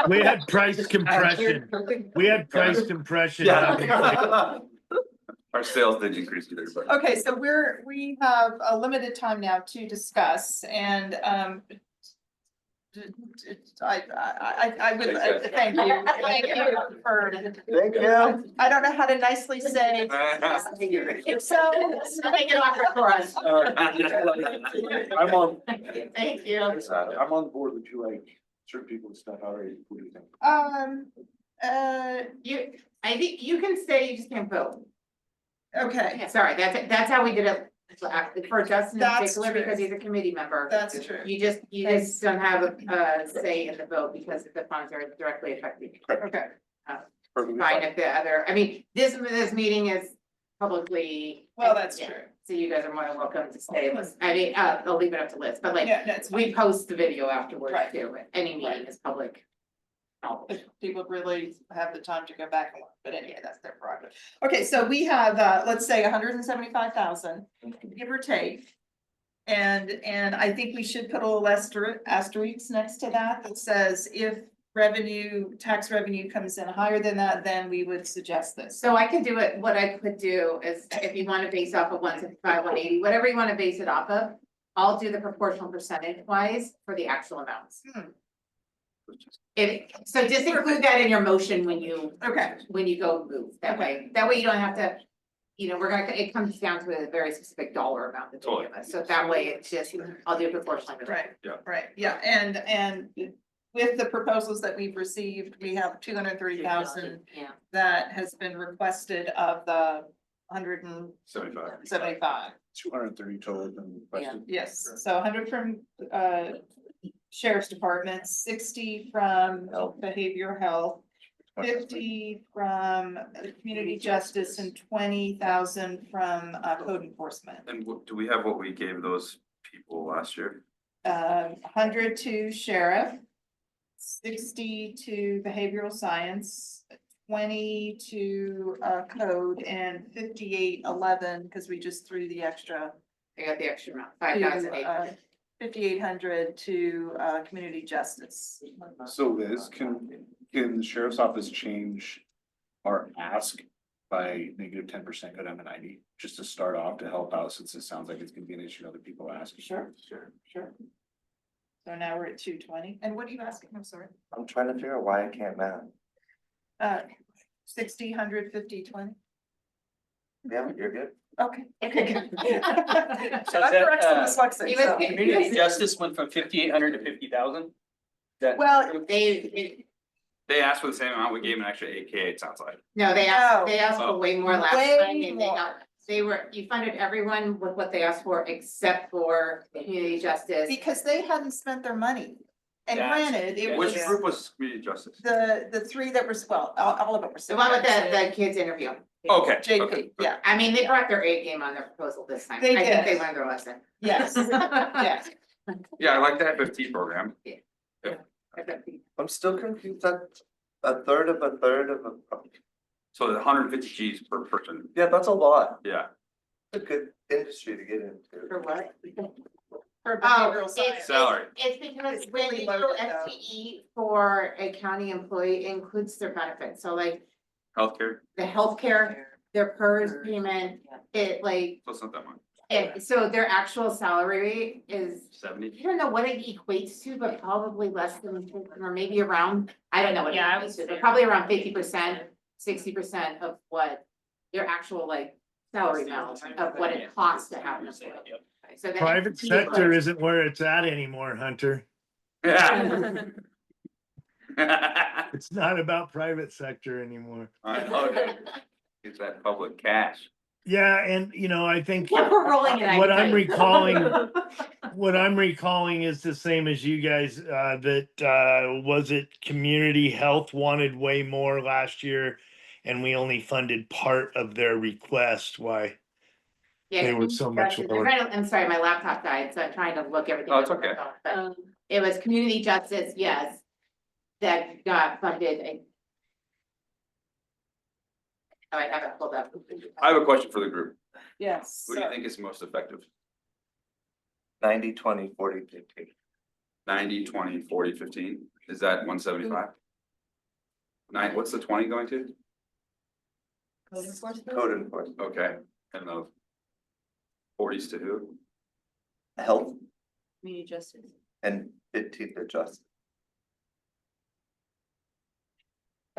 We had price compression. We had price compression. Yeah. Our sales didn't increase either, but. Okay, so we have a limited time now to discuss and I would, thank you for. Thank you. I don't know how to nicely say. If so, Make it awkward for us. I'm on, Thank you. I'm on board with you, like, certain people and stuff already, what do you think? I think you can stay, you just can't vote. Okay, Sorry, that's how we did it for Justin in That's particular, true. because he's a committee member. that's true. You just don't have a say in the vote because the funds are directly affected. Okay, Perfectly Fine fine. if the other, I mean, this meeting is publicly. well, that's Yeah, true. So you guys are more than welcome to stay. I mean, I'll leave it up to Liz, but like, Yeah, that's we post the video afterwards Right. too. Any meeting Right. is public. If people really have the time to go back and look, but anyway, that's their prerogative. Okay, so we have, let's say 175,000, give or take. And I think we should put a little asterisk next to that says if tax revenue comes in higher than that, then we would suggest this. So I could do it, what I could do is if you want to base off of 175, 180, whatever you want to base it off of, I'll do the proportional percentage wise for the actual amounts. So just include that in your motion when you Okay, go move, that way you don't have to you know, it comes down to a very specific dollar amount that they give us, so that way it's just, I'll do it proportionally. Right. Yeah. Right, yeah, and with the proposals that we've received, we have 230,000 Yeah. that has been requested of the 175. 230 total and requested. Yes, so 100 from Sheriff's Department, 60 from Behavioral Health, 50 from Community Justice, and 20,000 from Code Enforcement. And do we have what we gave those people last year? 100 to Sheriff, 60 to Behavioral Science, 20 to Code, and 5811, because we just threw the extra. I got the extra amount, 5,800. 5,800 to Community Justice. So Liz, can the sheriff's office change our ask by -10% go down to 90? Just to start off to help out, since it sounds like it's gonna be an issue other people ask. Sure. So now we're at 220. And what are you asking? I'm sorry. I'm trying to figure out why I can't math. 60, 100, 50, 20. Yeah, you're good. Okay. Good. So I'm that, correct, dyslexic, he was- so. Community justice went from 5,800 to 50,000? That, Well, They asked for the same amount, we gave them an extra 8K, it sounds like. No, they asked for Oh. way more last Way time, and more. you funded everyone with what they asked for, except for community justice. because they hadn't spent their money. And That's- granted, it Which was group was community justice? the three that were, all of them were. The one with the kids interview. Okay. JP, yeah, I mean, they brought their A game on their proposal this time. They I think did. they learned their lesson. yes, yes. Yeah, I like that FFT program. I'm still confused, that's a third of a third of a, So the 150 Gs per person, yeah, that's a lot. yeah. It's a good industry to get into. For what? For Oh, behavioral science. Salary. It's because It's when really you go loaded, though. FTE for a county employee includes their benefits, so like Healthcare, the healthcare, their PERS payment, it like, so it's not that much, so their actual salary rate is. 70. I don't know what it equates to, but probably less than, or maybe around, I don't know what it Yeah, I equates would to, say but probably around 50%, 60% of what their actual like salary amount of what it costs to have an employee. So the Private FTE sector was- isn't where it's at anymore, Hunter. Yeah. It's not about private sector anymore. I know, dude. It's that public cash. Yeah, and you know, I think Yeah, we're rolling it. I what can I'm tell you. recalling is the same as you guys, was it community health wanted way more last year and we only funded part of their request. Why? Yeah, They were so much justice. lower. I'm sorry, my laptop died, so I'm trying to look everything. Oh, it's up. okay. But it was community justice, yes, that got funded. Oh, I have it pulled up. I have a question for the group. Yes. Who do you think is most effective? 90, 20, 40, 50. 90, 20, 40, 15? Is that 175? What's the 20 going to? Code enforcement? Code enforcement. Okay, and the 40s to who? Health Community justice. and 15 to justice.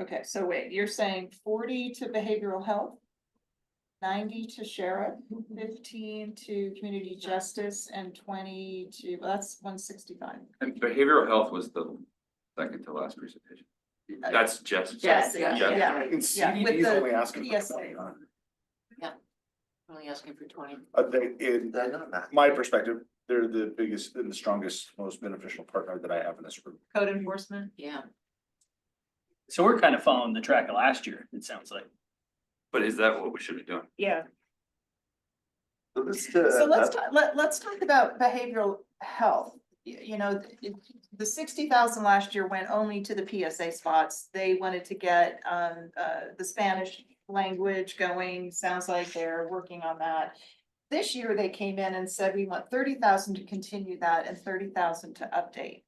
Okay, so wait, you're saying 40 to behavioral health? 90 to sheriff, 15 to community justice, and 20 to, well, that's 165. And behavioral health was the second to last presentation. That's just. Yes, Yeah, yeah. yeah. And Yeah, with CDD is the only asking for PSA. 20, huh? Only asking for 20. In I know that. my perspective, they're the biggest and the strongest, most beneficial partner that I have in this group. Code enforcement? Yeah. so we're kind of following the track of last year, it sounds like. But is that what we should be doing? Yeah. So this, So let's talk about behavioral health. You know, the 60,000 last year went only to the PSA spots. They wanted to get the Spanish language going. Sounds like they're working on that. This year they came in and said, we want 30,000 to continue that and 30,000 to update.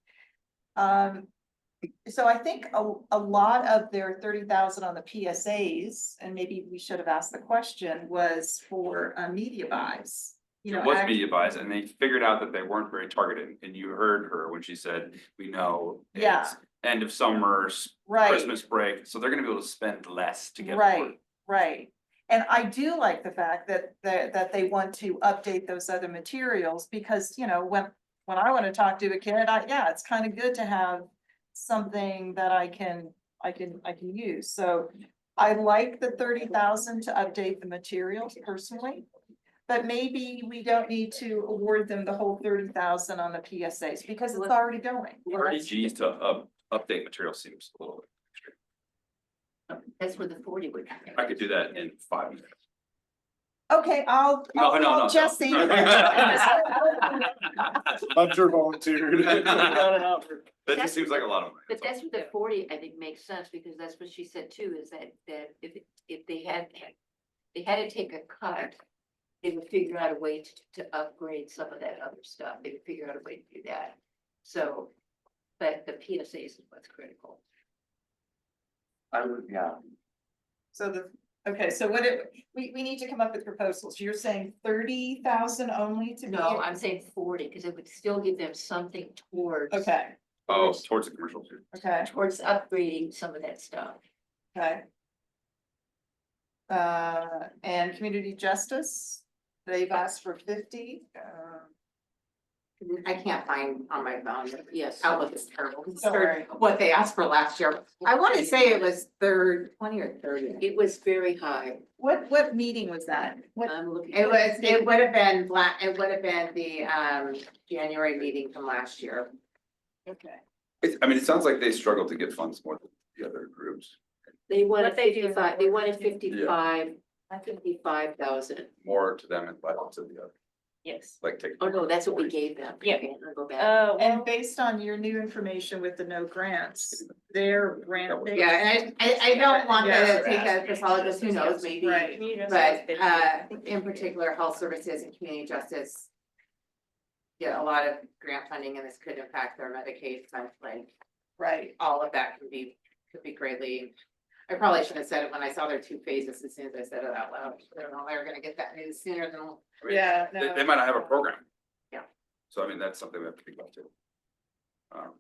So I think a lot of their 30,000 on the PSAs, and maybe we should have asked the question, was for media buys. You know, It was media buys and they figured out that they weren't very targeted. And you heard her when she said, we know Yeah. it's end of summer, right, Christmas break, so they're gonna be able to spend less to get more. right, right. And I do like the fact that they want to update those other materials because, you know, when I want to talk to a kid, yeah, it's kind of good to have something that I can use. So I like the 30,000 to update the materials personally. But maybe we don't need to award them the whole 30,000 on the PSAs because it's already going. 30 Gs to update material seems a little extreme. That's where the 40 would come in. I could do that in 5 minutes. Okay, I'll No. call Jesse. Hunter volunteered. That just seems like a lot of money. But that's what the 40, I think, makes sense, because that's what she said too, is that if they had to take a cut, they would figure out a way to upgrade some of that other stuff. They would figure out a way to do that. So, but the PSAs is what's critical. I would, yeah. So okay, so we need to come up with proposals. You're saying 30,000 only to be? No, I'm saying 40, because it would still give them something towards. Okay, Oh, towards the commercial too. okay, Towards upgrading some of that stuff. okay. And community justice, they've asked for 50. I can't find on my phone. Yes. Outlook is terrible. Sorry. What they asked for last year. I want to say it was 20 or 30. It was very high. What meeting was that? What, I'm looking. It would have been it would have been the January meeting from last year. okay. I mean, it sounds like they struggle to get funds more than the other groups, They wanted What they do. 55, they wanted 55,000. more to them and less to the other, Yes. like take. Oh, no, that's what we gave them. Yeah. I'll go back. And based on your new information with the no grants, their grant. Yeah, and I don't want to Yeah. take a pathologist, who knows, maybe, Right. but in particular, health services and community justice. Yeah, a lot of grant funding, and this could impact their Medicaid funds, like Right. all of that could be greatly. I probably should have said it when I saw their 2 phases as soon as I said it out loud. I don't know, they were gonna get that news sooner than. I mean, Yeah, They might not have a program. Yeah. So I mean, that's something we have to think about too. I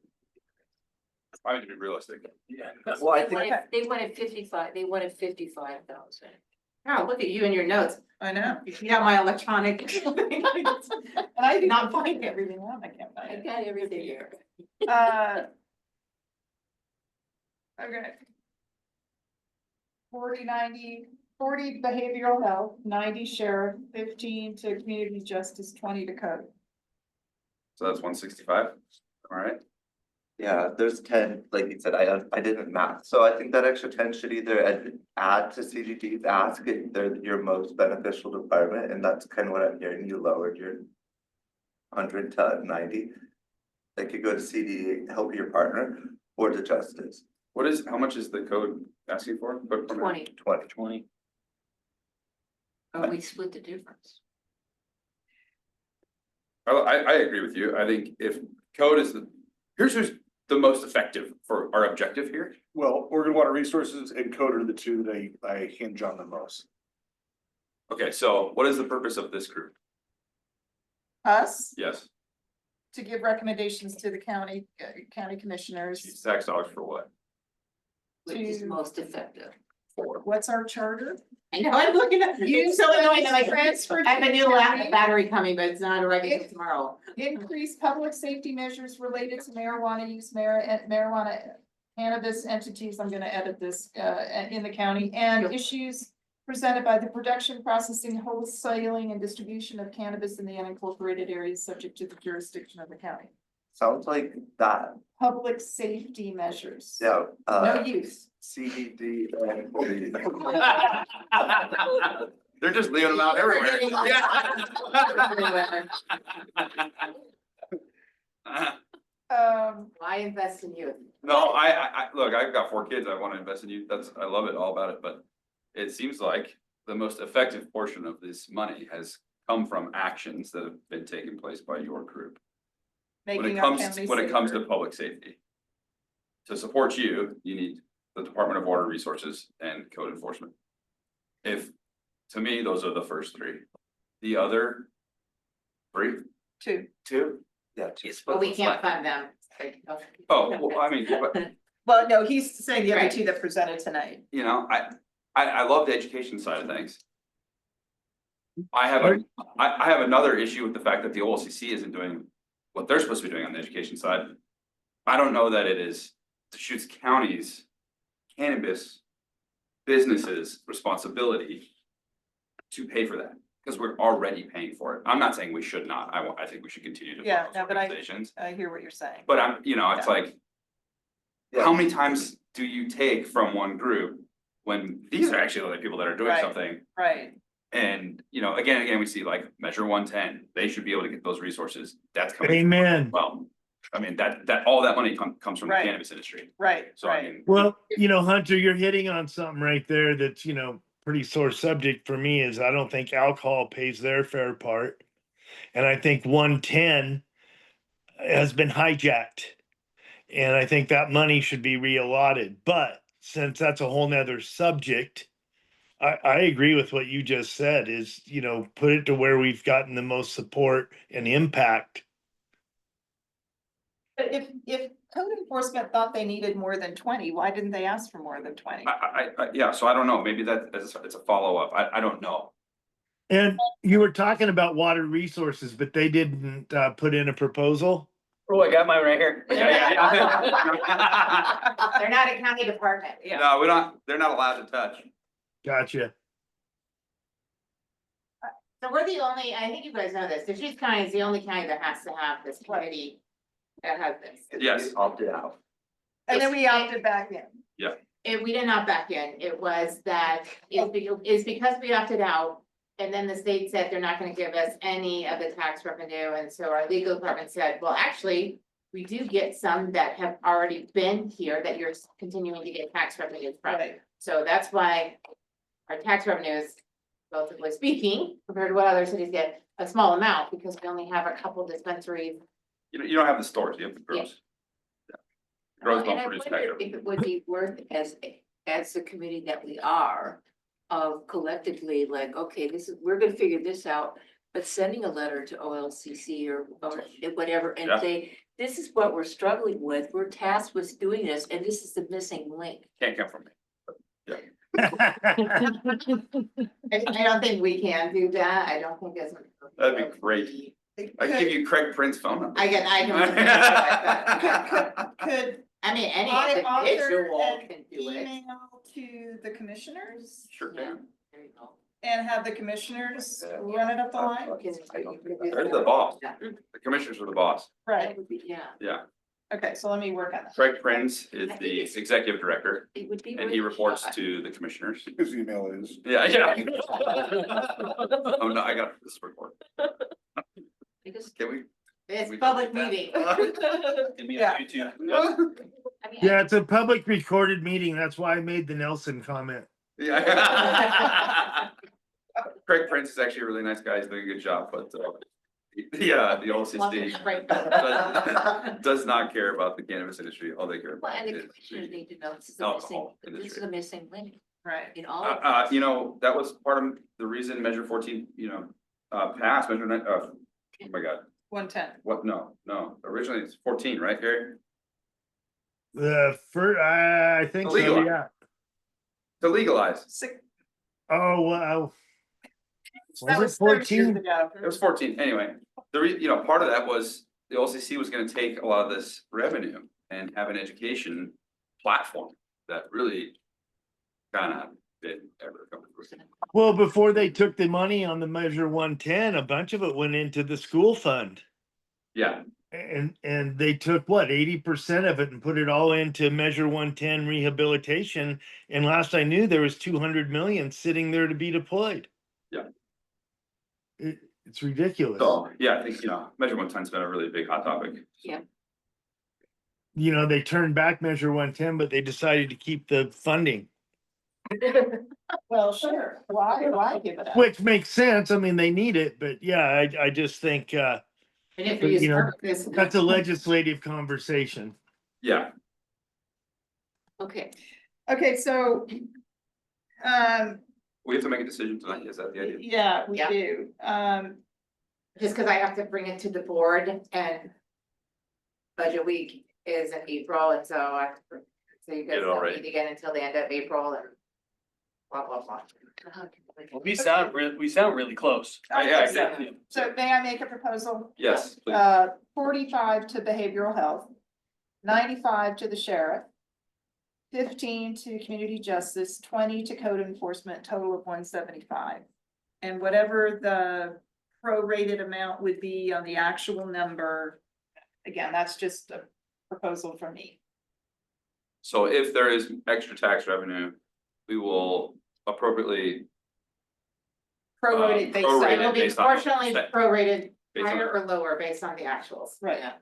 mean, to be realistic. Yeah. Well, I think, They wanted 55, they wanted 55,000. Oh, look at you and your notes. I know. You see how my electronic. And I did not find everything out. I can't I find it. got everything here. Okay. 40 behavioral health, 90 sheriff, 15 to community justice, 20 to code. So that's 165, all right? yeah, there's 10, like you said, I didn't math, so I think that extra 10 should either add to CGD's ask if they're your most beneficial department, and that's kind of what I'm hearing, you lowered your 100 to 90. They could go to CD, help your partner, or to justice, How much is the code asking for? 20, 20. or we split the difference. I agree with you. I think if code is here's who's the most effective for our objective here. Well, Oregon Water Resources and Code are the two that I hinge on the most. Okay, so what is the purpose of this group? Us, Yes, to give recommendations to the county commissioners. tax dollars for what? Which is most effective. For What's our charter? I know, I'm looking at, Use so annoying, I'm like, transfer I have a new to- battery coming, but it's not arriving until tomorrow. Increase public safety measures related to marijuana use, marijuana cannabis entities, I'm gonna edit this, in the county, and issues presented by the production, processing, wholesaling, and distribution of cannabis in the unincorporated areas subject to the jurisdiction of the county. Sounds like that, Public safety measures. yeah, No use. CBD and 40. They're just leaving them out everywhere. Why invest in you? No, I look, I've got 4 kids. I want to invest in you. I love it all about it, but it seems like the most effective portion of this money has come from actions that have been taken place by your group. When Making it our comes, county when it comes to safer. public safety. To support you, you need the Department of Water Resources and code enforcement. To me, those are the first 3. The other 3, Two. Yeah. But we can't fund them. oh, well, I mean, but, Well, no, he's saying the other Right. two that presented tonight. you know, I love the education side of things. I have another issue with the fact that the OLCC isn't doing what they're supposed to be doing on the education side. I don't know that it is Deschutes County's cannabis businesses' responsibility to pay for that, because we're already paying for it. I'm not saying we should not. I think we should continue to Yeah, fund no, those but organizations. I hear what you're saying. But I'm, you know, it's Yeah. like, how many times do you take from one group when these are actually the only people that are doing Right. something? Right, And, you know, again and again, we see like Measure 110, they should be able to get those resources. That's coming. Amen. Well, I mean, that all that money comes from the Right. cannabis industry. right, So I right. mean, Well, Hunter, you're hitting on something right there that's, pretty sore subject for me is I don't think alcohol pays their fair part. And I think 110 has been hijacked. And I think that money should be reallotted. But since that's a whole nother subject, I agree with what you just said is, put it to where we've gotten the most support and impact. But if code enforcement thought they needed more than 20, why didn't they ask for more than 20? yeah, so I don't know, maybe it's a follow-up. I don't know. And you were talking about water resources, but they didn't put in a proposal. Oh, I got mine right here. They're not a county department. No, they're not allowed to touch. Gotcha. So we're the only, I think you guys know this, Deschutes County is the only county that has to have this committee that has this. Yes. Opted out. And then we opted back in. We didn't opt back in, it was that, it's because we opted out. And then the state said they're not gonna give us any of the tax revenue, and so our legal department said, well, actually, we do get some that have already been here that you're continuing to get tax revenues from. Right. So that's why our tax revenues, relatively speaking, compared to what other cities get, a small amount, because we only have a couple dispensaries. You don't have the stores, you have the grows. Yeah. Grows And don't I produce wonder tobacco. if it would be worth as the committee that we are, of collectively like, okay, we're gonna figure this out, but sending a letter to OLCC or whatever and Yeah. say, this is what we're struggling with, we're tasked with doing this, and this is the missing link. Can't come from me. I don't think we can do that, I don't think as. That'd be great. I can give you Craig Prince's phone number. I can. Could I mean, any I author individual an can do it. email to the commissioners Sure can. There you go. and have the commissioners run it up the line? They're the boss. The commissioners are the boss. Right, Yeah. Yeah. okay, so let me work on that. Craig Prince is the executive director It would be. and he reports to the commissioners. His email is. Yeah. Oh, no, I got this report. Can we? It's We public don't meeting. Give me Yeah. on YouTube. I mean, Yeah, it's a public recorded meeting. That's why I made the Nelson comment. Yeah. Craig Prince is actually a really nice guy. He's doing a good job, but the OLCC does not care about the cannabis industry. All they care Well, about and the is commissioners need to know this is alcohol this is industry. a missing link Right, in all of this. You know, that was part of the reason Measure 14, passed, Measure 9, oh my God, 110. what, no, originally it's 14, right, Gary? I think so, Illegal. yeah. To legalize, Oh, wow. That Was was it 30 years 14? ago. it was 14, anyway, part of that was the OLCC was gonna take a lot of this revenue and have an education platform that really kind of didn't ever come to fruition. Well, before they took the money on the Measure 110, a bunch of it went into the school fund. Yeah, And they took what, 80% of it and put it all into Measure 110 rehabilitation. And last I knew, there was 200 million sitting there to be deployed. Yeah. It's ridiculous. so, yeah, I think, Measure 110's been a really big hot topic. Yeah. They turned back Measure 110, but they decided to keep the funding. Well, sure, why give it up? Which makes sense. I mean, they need it, but yeah, I just think, And if we use purpose. that's a legislative conversation. Yeah, Okay, Okay, so, we have to make a decision tonight, is that the idea? yeah, we Yeah. do. Just because I have to bring it to the board and budget week is in April, and so so you guys Get it don't already. need to get until the end of April and. blah, blah, blah. We sound really close. I Yeah, think so. exactly. So may I make a proposal? Yes, please. 45 to behavioral health, 95 to the sheriff, 15 to community justice, 20 to code enforcement, total of 175. And whatever the prorated amount would be on the actual number, again, that's just a proposal from me. So if there is extra tax revenue, we will appropriately. Prorated based on, prorated It'll be based on- proportionally prorated based on- higher or lower based on the actuals. right. Yeah.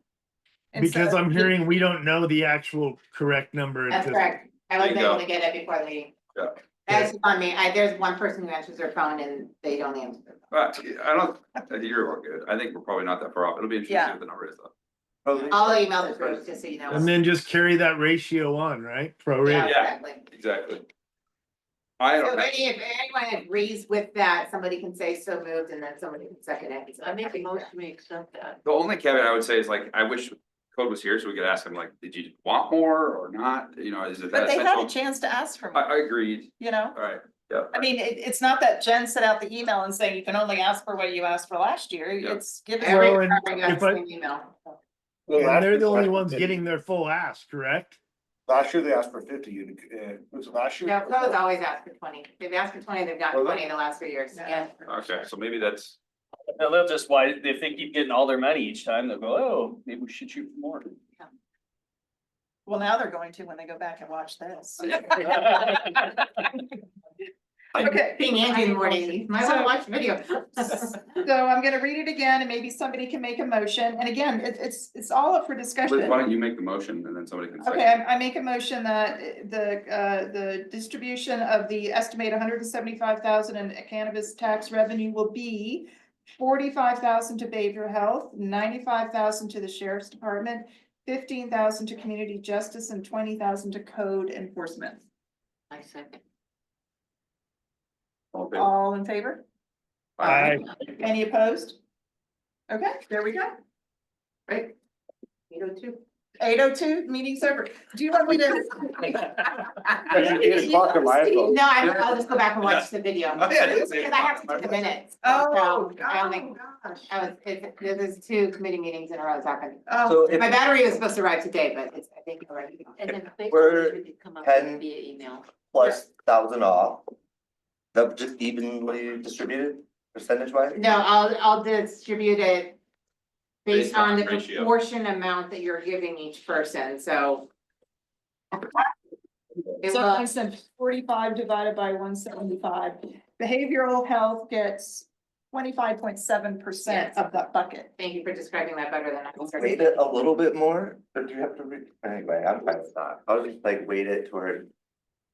Because I'm hearing we don't know the actual correct number. at That's this- correct. I wasn't Bingo. able to get it before the meeting. Yeah. That's on me. There's one person who answers their phone and they don't answer. their phone. I don't, I think you're all good. I think we're probably not that far off. It'll be interesting to see what the number is though. I'll email it through just so you know. And then just carry that ratio on, right? Pro Yeah, rate. exactly. Exactly. I So don't, if anyone agrees with that, somebody can say so moved and then somebody can second it. I make a motion, we accept that. the only caveat I would say is like, I wish Code was here so we could ask him like, did you want more or not? You know, is it that But they had a essential? chance to ask for more, I agreed. you know? All right, yeah. I mean, it's not that Jen sent out the email and saying you can only ask for what you asked for last year. Yeah. It's given. Every Well, and department got if the I- same email. And they're the only ones getting their full ask, correct? Last year they asked for 50, was it last year? No, code's always asked for 20. They've asked for 20, they've gotten Well, 20 in the last 3 years. Yeah. Okay, so maybe that's, They'll just, why, if they keep getting all their money each time, they'll go, oh, maybe we should shoot for more. Well, now they're going to when they go back and watch this. Okay. Being Angie in the morning, might want to watch video. So I'm gonna read it again and maybe somebody can make a motion. And again, it's all up for Liz, discussion. why don't you make the motion and then somebody can second? Okay, I make a motion that the distribution of the estimated 175,000 in cannabis tax revenue will be 45,000 to behavioral health, 95,000 to the sheriff's department, 15,000 to community justice, and 20,000 to code enforcement. I second. Okay. All in favor? Aye. Any opposed? Okay, there we go. Right, 802. 8:02, meeting's over. Do you want me to? can talk to my phone. No, I'll just go back and watch the video. Oh, yeah, it is. Because I have to take the minutes. Oh, So I only, there's 2 committee meetings in a row, it's happening. Oh, So if My battery was supposed to arrive today, but it's, I think, already. And then We're basically we could come up 10 with via email. plus 1,000 off, that just evenly distributed percentage wise? No, I'll distribute it based Based on on the ratio. proportion amount that you're giving each person, so. It so will- I said 45 divided by 175. Behavioral health gets 25.7% of that bucket. Thank you for describing that better than I was. Weight it a little bit more, or do you have to anyway, I'm fine with that, I'll just like weight it toward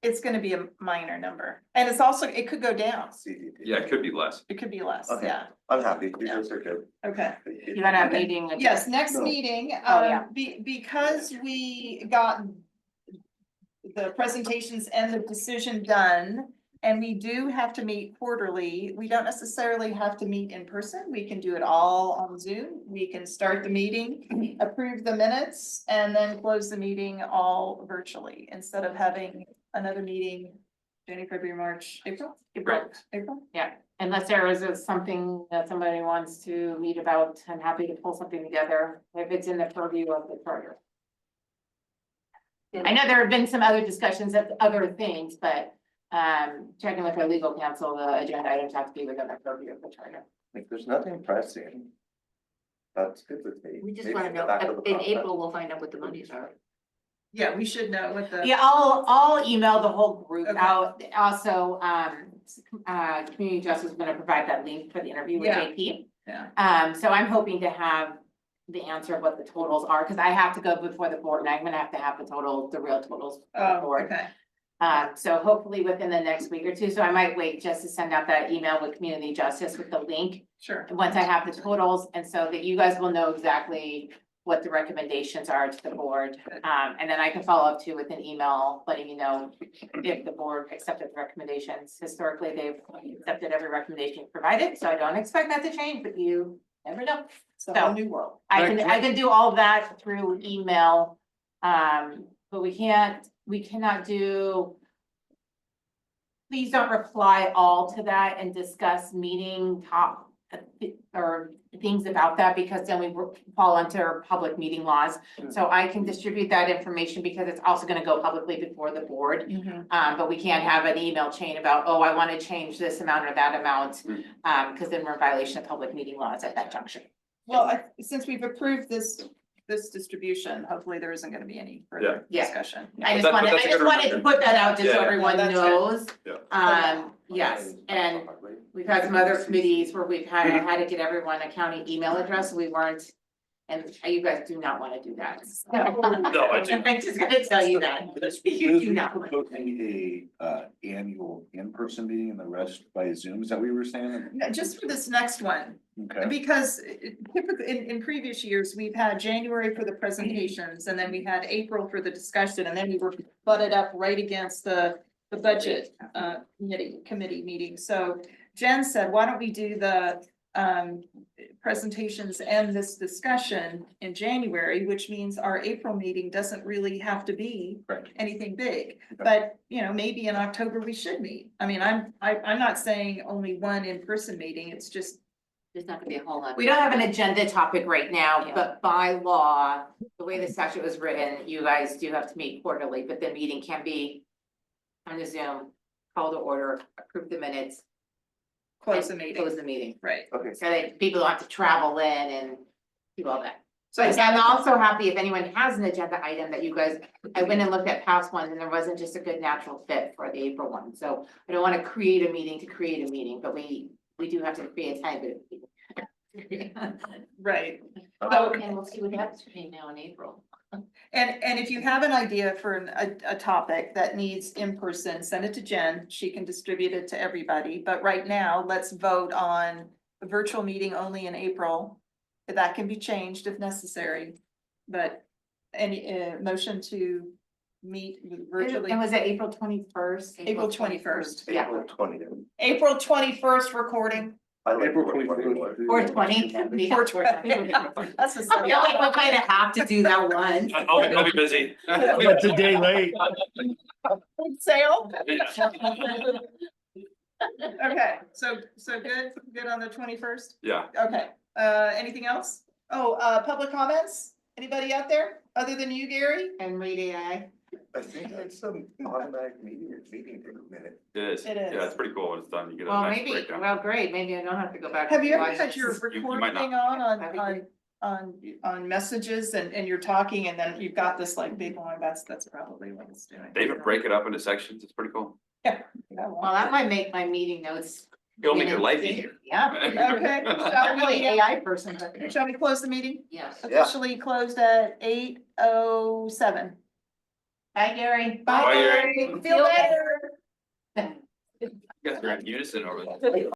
It's gonna be a minor number. And it's also, it could go down. CDP. Yeah, it could be less. It could be less, Okay. yeah, I'm happy, you guys are good. okay. You wanna have a meeting? with- Yes, next No. meeting, Oh, yeah. because we got the presentations and the decision done, and we do have to meet quarterly, we don't necessarily have to meet in person. We can do it all on Zoom. We can start the meeting, approve the minutes, and then close the meeting all virtually, instead of having another meeting January, February, March, April? April? Yeah, unless there is something that somebody wants to meet about, I'm happy to pull something together if it's in the purview of the charter. I know there have been some other discussions of other things, but checking with our legal counsel, the agenda items have to be within the purview of the charter. Like, there's nothing pressing. That's good with me. We just Maybe wanna at the know, back of the in process. April, we'll find out what the monies are. Yeah, we should know what the. Yeah, I'll email the whole group Okay. out. Also, Community Justice is gonna provide that link for the interview with Yeah. JP. Yeah. So I'm hoping to have the answer of what the totals are, because I have to go before the board and I'm gonna have to have the total, the real totals. for the Oh, board. okay. So hopefully within the next week or two, so I might wait just to send out that email with Community Justice with the link. Sure. Once I have the totals, and so that you guys will know exactly what the recommendations are to the board. And then I can follow up too with an email, letting you know if the board accepted the recommendations. Historically, they've accepted every recommendation provided, so I don't expect that to change, but you never know. It's a whole new world. I can do all of that through email, but we cannot do please don't reply all to that and discuss meeting top or things about that, because then we fall under public meeting laws. So I can distribute that information because it's also gonna go publicly before the board. But we can't have an email chain about, oh, I wanna change this amount or that amount, because then we're in violation of public meeting laws at that juncture. Well, since we've approved this distribution, hopefully there isn't gonna be any further Yeah. discussion. I just But wanted, that's I a just good wanted to reminder. put that out just so Yeah. everyone No, that's knows. Yeah. Yes, and we've had some other committees where we've had to get everyone a county email address, we weren't. And you guys do not wanna do that. So, No, I do. I'm just gonna tell you that. You do not. Proposing a annual in-person meeting and the rest by Zoom, is that what you were saying? No, just for this next one, Okay, because typically in previous years, we've had January for the presentations, and then we had April for the discussion, and then we were butted up right against the budget committee meeting. So Jen said, why don't we do the presentations and this discussion in January, which means our April meeting doesn't really have to be correct. anything big. Okay. But, maybe in October we should meet. I mean, I'm not saying only one in-person meeting, it's just, There's not gonna be a whole lot. We don't have an agenda topic right now, Yeah. but by law, the way the statute was written, you guys do have to meet quarterly, but the meeting can be on the Zoom, call to order, approve the minutes, close the and meeting, close the meeting. right? Okay. So that people don't have to travel in and do all that. So I'm also happy if anyone has an agenda item that you guys, I went and looked at past ones and there wasn't just a good natural fit for the April one. So I don't wanna create a meeting to create a meeting, but we do have to create time to. Right. And we'll see what happens between now and April. And if you have an idea for a topic that needs in-person, send it to Jen. She can distribute it to everybody. But right now, let's vote on a virtual meeting only in April. That can be changed if necessary. But any motion to meet virtually, And was it April 21st? April 21st. Yeah. April 20th. April 21st recording. I like April 4/21. 420. Yeah, 420. That's the I feel like we kind of have to do that one. I'll be busy. That's a day late. Sale. Okay, so good on the 21st? Yeah. Okay, anything else? Oh, public comments? Anybody out there other than you, Gary? And Rita, I think that's some automatic meeting minute. It is. It is. Yeah, it's pretty cool when it's done. You get a well, nice maybe, breakdown. well, great, maybe I don't have to go back. Have and you ever watch had it. your You record might not. thing on messages and you're talking and then you've got this like big one, that's probably what it's doing. They even break it up into sections. It's pretty cool. Well, that might make my meeting notes. It'll make your life easier. Yeah. Okay. I'm really an AI person, but. Shall we close the meeting? Yes. Officially closed at 8:07. Bye, Gary. Bye, Gary. Feel better. You guys are in unison over there.